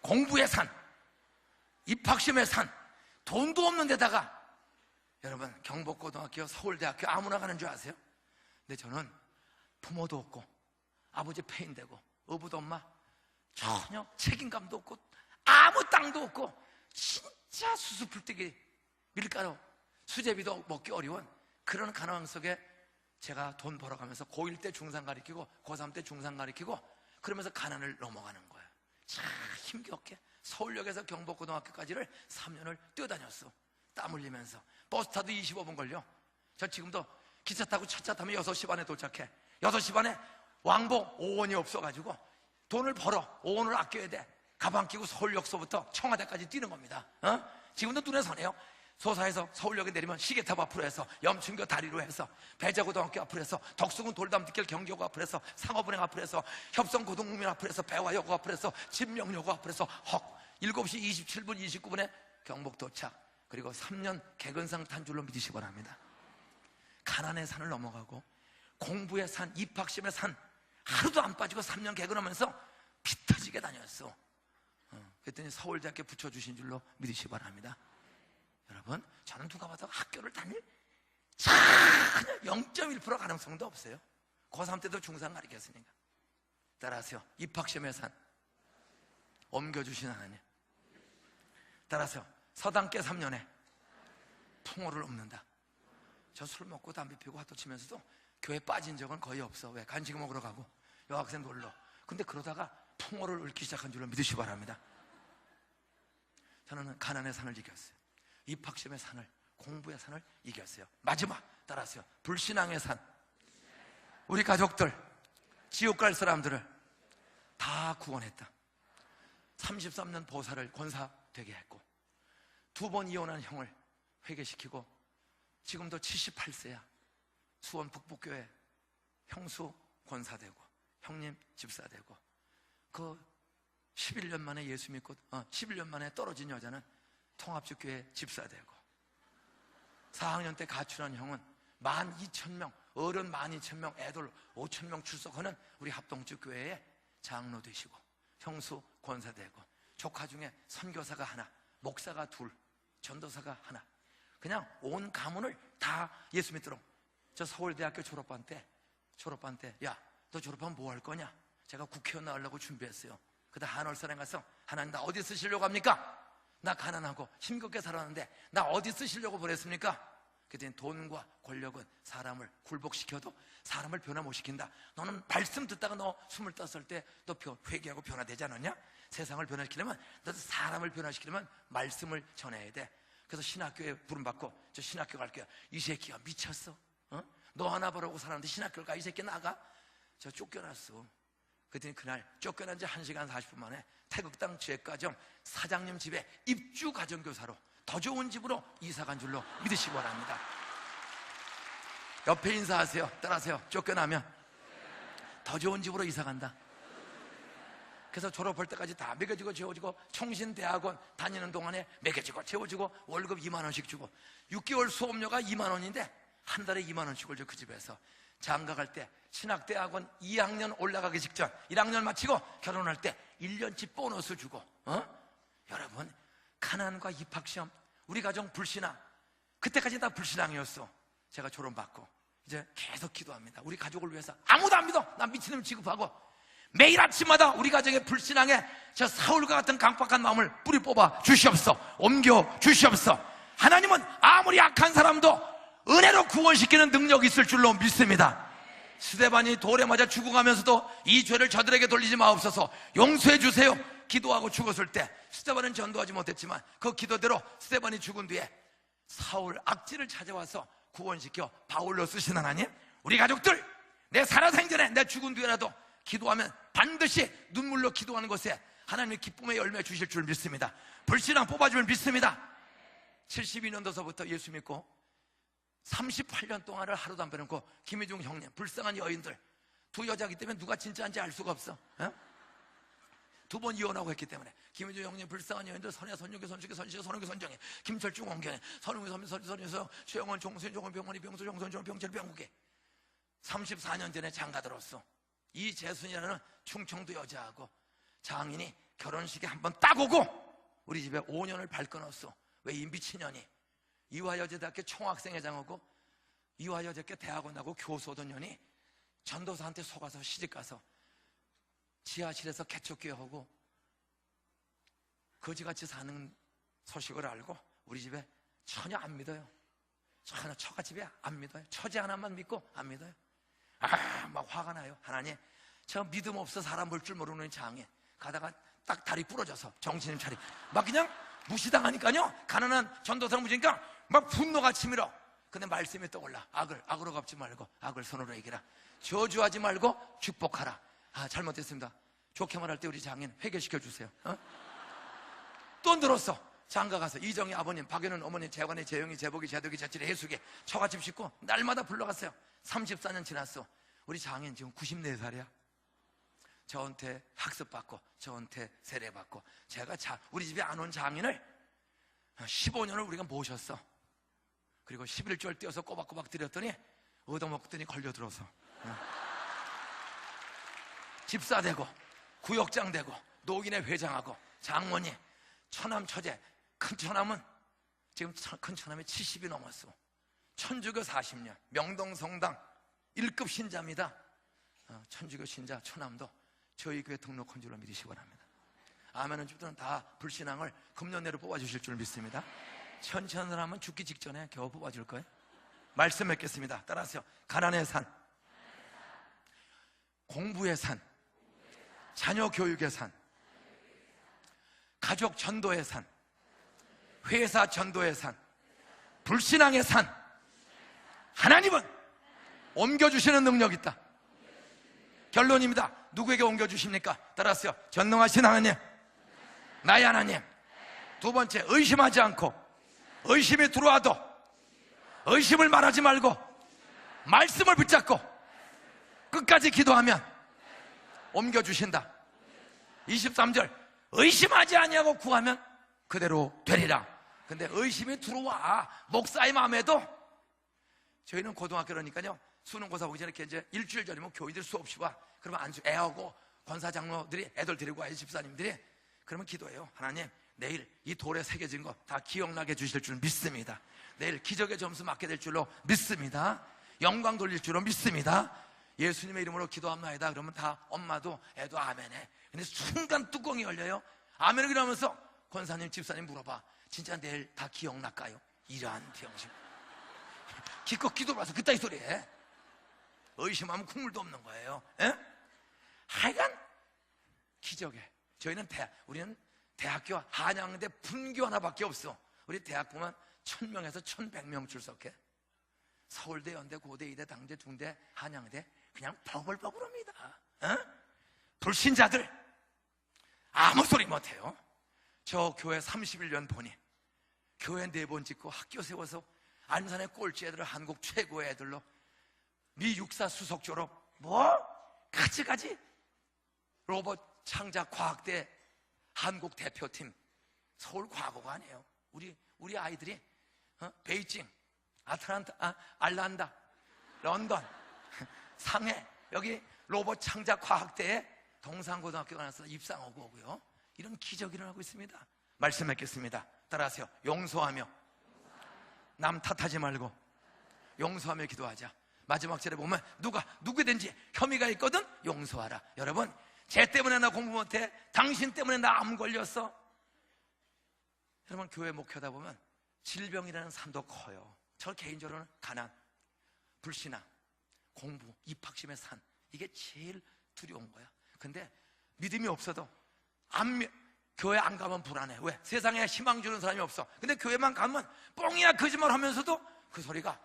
공부의 산, 입학시험의 산, 돈도 없는 데다가 여러분 경복고등학교, 서울대학교 아무나 가는 줄 아세요? 근데 저는 부모도 없고 아버지 폐인되고 어부도 엄마 전혀 책임감도 없고 아무 땅도 없고 진짜 수수풀떼기 밀가루 수제비도 먹기 어려운 그런 가난함 속에 제가 돈 벌어가면서 고1 때 중3 가르치고 고3 때 중3 가르치고 그러면서 가난을 넘어가는 거예요. 참 힘겹게 서울역에서 경복고등학교까지를 3년을 뛰어다녔어. 땀 흘리면서. 버스 타도 25분 걸려. 저 지금도 기차 타고 첫 차 타면 6시 반에 도착해. 6시 반에 왕복 5원이 없어가지고 돈을 벌어. 5원을 아껴야 돼. 가방 끼고 서울역서부터 청와대까지 뛰는 겁니다. 지금도 눈에 선해요. 소사에서 서울역에 내리면 시계탑 앞으로 해서 염춘교 다리로 해서 배자고등학교 앞으로 해서 덕수궁 돌담뒷길 경기고 앞으로 해서 상업은행 앞으로 해서 협성고등국민 앞으로 해서 배화여고 앞으로 해서 진명여고 앞으로 해서 7시 27분 29분에 경복 도착. 그리고 3년 개근상 탄 줄로 믿으시기 바랍니다. 가난의 산을 넘어가고 공부의 산, 입학시험의 산 하루도 안 빠지고 3년 개근하면서 피 터지게 다녔어. 그랬더니 서울대학교 붙여주신 줄로 믿으시기 바랍니다. 여러분, 저는 누가 봐도 학교를 다닐 전혀 0.1% 가능성도 없어요. 고3 때도 중3 가르쳤으니까. 따라하세요. 입학시험의 산 옮겨주신 하나님. 따라서 서당계 3년에 풍어를 읊는다. 저 술 먹고 담배 피우고 화도 치면서도 교회 빠진 적은 거의 없어. 왜? 간식 먹으러 가고 여학생 놀러. 근데 그러다가 풍어를 읊기 시작한 줄로 믿으시기 바랍니다. 저는 가난의 산을 이겼어요. 입학시험의 산을, 공부의 산을 이겼어요. 마지막 따라하세요. 불신앙의 산. 우리 가족들, 지옥 갈 사람들을 다 구원했다. 33년 보살을 권사되게 했고 2번 이혼한 형을 회개시키고 지금도 78세야. 수원 북북교회 형수 권사되고 형님 집사되고 그 11년 만에 예수 믿고 11년 만에 떨어진 여자는 통합주교회 집사되고 4학년 때 가출한 형은 12,000명, 어른 12,000명, 애들 5,000명 출석하는 우리 합동주교회의 장로 되시고 형수 권사되고 조카 중에 선교사가 하나, 목사가 둘, 전도사가 하나. 그냥 온 가문을 다 예수 믿도록. 저 서울대학교 졸업반 때 야, 너 졸업하면 뭐 할 거냐? 제가 국회의원 나가려고 준비했어요. 그다음 한월산에 가서 하나님 나 어디 쓰시려고 합니까? 나 가난하고 힘겹게 살았는데 나 어디 쓰시려고 보냈습니까? 그랬더니 돈과 권력은 사람을 굴복시켜도 사람을 변화 못 시킨다. 너는 말씀 듣다가 너 25살 때 너 회개하고 변화되지 않았냐? 세상을 변화시키려면 너도 사람을 변화시키려면 말씀을 전해야 돼. 그래서 신학교에 부름받고 저 신학교 갈게요. 이 새끼가 미쳤어. 너 하나 벌어고 살았는데 신학교를 가? 이 새끼 나가? 저 쫓겨났어. 그랬더니 그날 쫓겨난 지 1시간 40분 만에 태극당 지획과정 사장님 집에 입주 가정교사로 더 좋은 집으로 이사간 줄로 믿으시기 바랍니다. 옆에 인사하세요. 따라하세요. 쫓겨나면 더 좋은 집으로 이사간다. 그래서 졸업할 때까지 다 매겨지고 채워지고 총신대학원 다니는 동안에 매겨지고 채워지고 월급 2만 원씩 주고 6개월 수업료가 2만 원인데 한 달에 2만 원씩을 줘. 그 집에서 장가갈 때 신학대학원 2학년 올라가기 직전 1학년 마치고 결혼할 때 1년치 보너스 주고 여러분 가난과 입학시험 우리 가정 불신앙 그때까지 다 불신앙이었어. 제가 졸업받고 이제 계속 기도합니다. 우리 가족을 위해서 아무도 안 믿어. 난 미친놈 취급하고 매일 아침마다 우리 가정의 불신앙에 저 사울과 같은 강박한 마음을 뿌리 뽑아 주시옵소. 옮겨 주시옵소. 하나님은 아무리 악한 사람도 은혜로 구원시키는 능력이 있을 줄로 믿습니다. 스데반이 돌에 맞아 죽어가면서도 이 죄를 저들에게 돌리지 마옵소서 용서해 주세요 기도하고 죽었을 때 스데반은 전도하지 못했지만 그 기도대로 스데반이 죽은 뒤에 사울 악질을 찾아와서 구원시켜 바울로 쓰신 하나님, 우리 가족들 내 살아생전에 내 죽은 뒤에라도 기도하면 반드시 눈물로 기도하는 것에 하나님의 기쁨의 열매 주실 줄 믿습니다. 불신앙 뽑아줄 믿습니다. 72년도서부터 예수 믿고 38년 동안을 하루도 안 빼놓고 김희중 형님 불쌍한 여인들 두 여자이기 때문에 누가 진짜인지 알 수가 없어. 2번 이혼하고 했기 때문에 김희중 형님 불쌍한 여인들 선혜 선유기 선수기 선시 선우기 선정이 김철중 원경이 선우기 선에서 최영원 종수인 종원 병원이 병수 종선 종 병철 병국에 34년 전에 장가 들었어. 이 재순이라는 충청도 여자하고 장인이 결혼식에 한번 딱 오고 우리 집에 5년을 발끈었어. 왜 이 미친년이 이화여자대학교 총학생회장하고 이화여자대학교 대학원 나고 교수 오던 년이 전도사한테 속아서 시집가서 지하실에서 개척교회하고 거지같이 사는 소식을 알고 우리 집에 전혀 안 믿어요. 전혀 처갓집에 안 믿어요. 처제 하나만 믿고 안 믿어요. 막 화가 나요. 하나님 저 믿음 없어 사람 볼 줄 모르는 장애 가다가 딱 다리 부러져서 정신을 차리 막 그냥 무시당하니까요, 가난한 전도사를 무시니까 막 분노가 치밀어. 근데 말씀이 떠올라. 악으로 갚지 말고 악을 선으로 이기라. 저주하지 말고 축복하라. 잘못했습니다. 좋게 말할 때 우리 장인 회개시켜 주세요. 또 늘었어. 장가 가서 이정희 아버님, 박연은 어머님, 재관이, 재영이, 재복이, 재덕이, 재칠이, 해숙이 처갓집 식구 날마다 불러갔어요. 34년 지났어. 우리 장인 지금 94살이야 저한테 학습받고 저한테 세례받고, 제가 우리 집에 안 온 장인을 15년을 우리가 모셨어. 그리고 11절 띄어서 꼬박꼬박 드렸더니 얻어먹더니 걸려들어서 집사 되고 구역장 되고 노인회 회장하고 장모님, 처남 처제. 큰 처남은 지금 큰 처남이 70이 넘었어. 천주교 40년, 명동성당 1급 신자입니다. 천주교 신자 처남도 저희 교회 등록한 줄로 믿으시기 바랍니다. 아멘은 집들은 다 불신앙을 금년내로 뽑아주실 줄 믿습니다. 천천을 하면 죽기 직전에 겨우 뽑아줄 거예요. 말씀 맺겠습니다. 따라하세요. 가난의 산, 공부의 산, 자녀 교육의 산, 가족 전도의 산, 회사 전도의 산, 불신앙의 산. 하나님은 옮겨주시는 능력이 있다. 결론입니다. 누구에게 옮겨주십니까? 따라하세요. 전능하신 하나님, 나의 하나님. 두 번째, 의심하지 않고, 의심이 들어와도 의심을 말하지 말고 말씀을 붙잡고 끝까지 기도하면 옮겨주신다. 23절, 의심하지 아니하고 구하면 그대로 되리라. 근데 의심이 들어와. 목사의 마음에도. 저희는 고등학교라니까요, 수능고사 보기 전에 이제 일주일 전이면 교회들 수없이 와. 그러면 안수 애하고 권사 장로들이 애들 데리고 와요. 집사님들이. 그러면 기도해요. 하나님, 내일 이 돌에 새겨진 거 다 기억나게 해주실 줄 믿습니다. 내일 기적의 점수 맞게 될 줄로 믿습니다. 영광 돌릴 줄로 믿습니다. 예수님의 이름으로 기도합나이다. 그러면 다 엄마도 애도 아멘해. 근데 순간 뚜껑이 열려요. 아멘을 그러면서 권사님, 집사님 물어봐. 진짜 내일 다 기억날까요? 이러한 병신. 기껏 기도를 와서 그따위 소리 해. 의심하면 국물도 없는 거예요. 에? 하여간 기적에. 우리는 대학교 한양대 분교 하나밖에 없어. 우리 대학 보면 1000명에서 1100명 출석해. 서울대, 연대, 고대, 이대, 당대, 중대, 한양대 그냥 버글버글합니다. 불신자들 아무 소리 못해요. 저 교회 31년 보니 교회 4번 짓고 학교 세워서 안산의 꼴찌 애들을 한국 최고의 애들로 미 육사 수석 졸업 가지가지 로봇 창작 과학대 한국 대표팀. 서울 과거관이에요. 우리 아이들이 베이징, 아틀란타, 알란다, 런던, 상해 여기 로봇 창작 과학대에 동산고등학교 가서 입상하고 오고요. 이런 기적이 일어나고 있습니다. 말씀 맺겠습니다. 따라하세요. 용서하며 남 탓하지 말고 용서하며 기도하자. 마지막 절에 보면 누구든지 혐의가 있거든 용서하라. 여러분, 쟤 때문에 나 공부 못해, 당신 때문에 나 암 걸렸어. 여러분, 교회 목회하다 보면 질병이라는 산도 커요. 저 개인적으로는 가난, 불신앙, 공부, 입학심의 산, 이게 제일 두려운 거야. 근데 믿음이 없어도 교회 안 가면 불안해. 왜? 세상에 희망 주는 사람이 없어. 근데 교회만 가면 뻥이야 거짓말 하면서도 그 소리가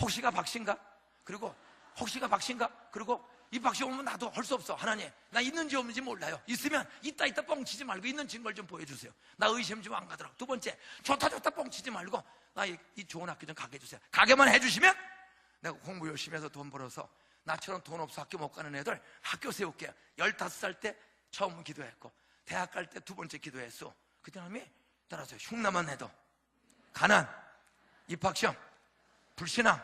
혹시가 박신가? 그리고 혹시가 박신가? 그리고 입학시 오면 나도 할 수 없어. 하나님, 나 있는지 없는지 몰라요. 있으면 있다 뻥치지 말고 있는 증거를 좀 보여주세요. 나 의심 좀 안 가더라고. 두 번째, 좋다 뻥치지 말고 나 이 좋은 학교 좀 가게 해주세요. 가게만 해주시면 내가 공부 열심히 해서 돈 벌어서 나처럼 돈 없어 학교 못 가는 애들 학교 세울게요. 15살 때 처음 기도했고 대학 갈 때 2번째 기도했어. 그 다음에 따라서 흉나만 해도 가난, 입학시험, 불신앙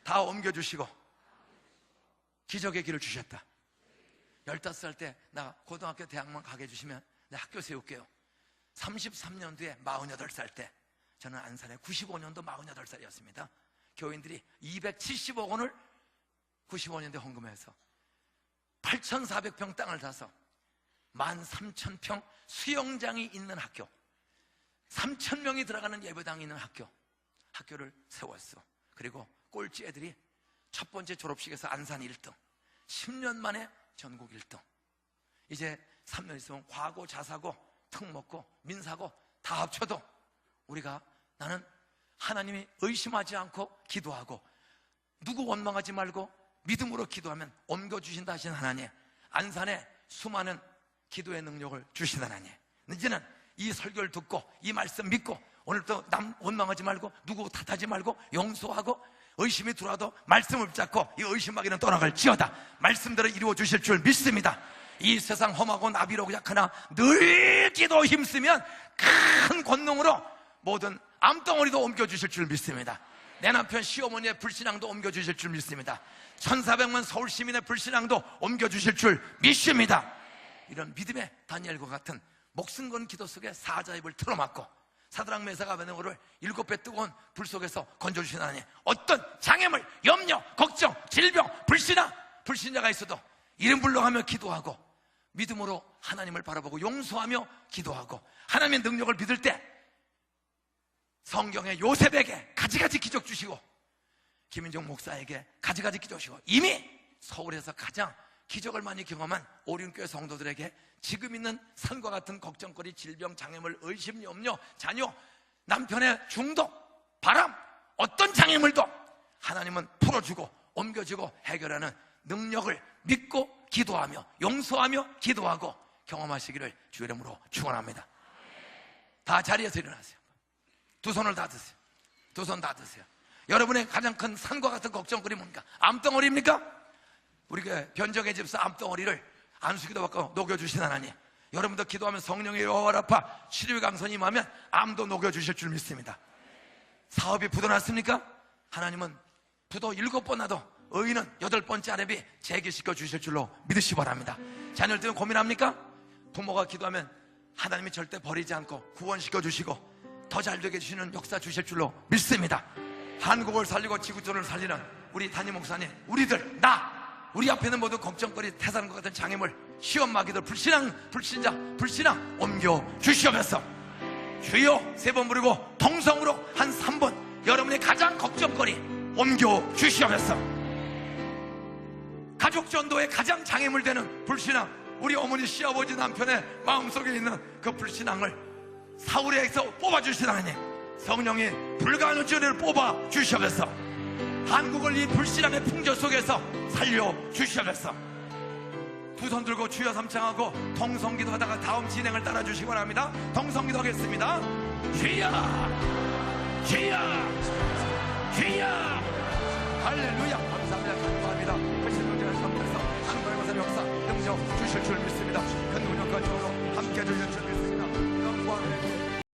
다 옮겨주시고 기적의 길을 주셨다. 15살 때 나 고등학교 대학만 가게 해주시면 내가 학교 세울게요. 33년도에 48살 때 저는 안산에 95년도 48살이었습니다. 교인들이 270억 원을 95년도에 헌금해서 8,400평 땅을 사서 13,000평 수영장이 있는 학교, 3,000명이 들어가는 예배당이 있는 학교를 세웠어. 그리고 꼴찌 애들이 첫 번째 졸업식에서 안산 1등, 10년 만에 전국 1등. 이제 3년 있으면 과고 자사고 특목고 민사고 다 합쳐도 우리가 나는 하나님이 의심하지 않고 기도하고 누구 원망하지 말고 믿음으로 기도하면 옮겨주신다 하신 하나님, 안산에 수많은 기도의 능력을 주신 하나님, 이제는 이 설교를 듣고 이 말씀 믿고 오늘부터 남 원망하지 말고 누구 탓하지 말고 용서하고 의심이 들어와도 말씀을 붙잡고 이 의심하기는 떠나갈지어다 말씀대로 이루어 주실 줄 믿습니다. 이 세상 험하고 나비로 약하나 늘 기도 힘쓰면 큰 권능으로 모든 암덩어리도 옮겨주실 줄 믿습니다. 내 남편 시어머니의 불신앙도 옮겨주실 줄 믿습니다. 1400만 서울시민의 불신앙도 옮겨주실 줄 믿습니다. 이런 믿음의 다니엘과 같은 목숨 건 기도 속에 사자의 입을 틀어막고 사드락 메삭 아베드노고를 7배 뜨거운 불 속에서 건져주신 하나님, 어떤 장애물, 염려, 걱정, 질병, 불신자가 있어도 이름 불러가며 기도하고 믿음으로 하나님을 바라보고 용서하며 기도하고 하나님의 능력을 믿을 때 성경의 요셉에게 가지가지 기적 주시고 김인종 목사에게 가지가지 기적 주시고 이미 서울에서 가장 기적을 많이 경험한 오륜교회 성도들에게 지금 있는 산과 같은 걱정거리, 질병, 장애물, 의심, 염려, 자녀, 남편의 중독, 바람, 어떤 장애물도 하나님은 풀어주고 옮겨주고 해결하는 능력을 믿고 기도하며 용서하며 기도하고 경험하시기를 주의 이름으로 축원합니다. 다 자리에서 일어나세요. 두 손을 다 드세요. 두 손 다 드세요. 여러분의 가장 큰 산과 같은 걱정거리 뭡니까? 암덩어리입니까? 우리 변정의 집사 암덩어리를 안수기도 받고 녹여주신 하나님, 여러분도 기도하면 성령의 여호와라파 치료의 강선이 임하면 암도 녹여주실 줄 믿습니다. 사업이 부도 났습니까? 하나님은 부도 7번 나도 의인은 8번째 아래비 재기시켜 주실 줄로 믿으시기 바랍니다. 자녀를 때문에 고민합니까? 부모가 기도하면 하나님이 절대 버리지 않고 구원시켜 주시고 더 잘되게 해주시는 역사 주실 줄로 믿습니다. 한국을 살리고 지구촌을 살리는 우리 담임 목사님, 우리들, 우리 앞에 있는 모든 걱정거리, 태산과 같은 장애물, 시험마귀들, 불신앙 옮겨 주시옵소서. 주여 3번 부르고 통성으로 한 3번 여러분의 가장 걱정거리 옮겨 주시옵소서. 가족 전도의 가장 장애물 되는 불신앙, 우리 어머니, 시아버지, 남편의 마음속에 있는 그 불신앙을 사울에서 뽑아주신 하나님, 성령이 불가능한 죄를 뽑아주시옵소서. 한국을 이 불신앙의 풍조 속에서 살려주시옵소서. 두 손 들고 주여 삼창하고 통성기도 하다가 다음 진행을 따라주시기 바랍니다. 통성기도 하겠습니다. 주여, 주여, 주여. 할렐루야. 감사합니다. 감사합니다. 하신 문제를 삼면서 하나님의 것의 역사 능력 주실 줄 믿습니다. 큰 능력과 힘으로 함께 해주실 줄 믿습니다. 영광을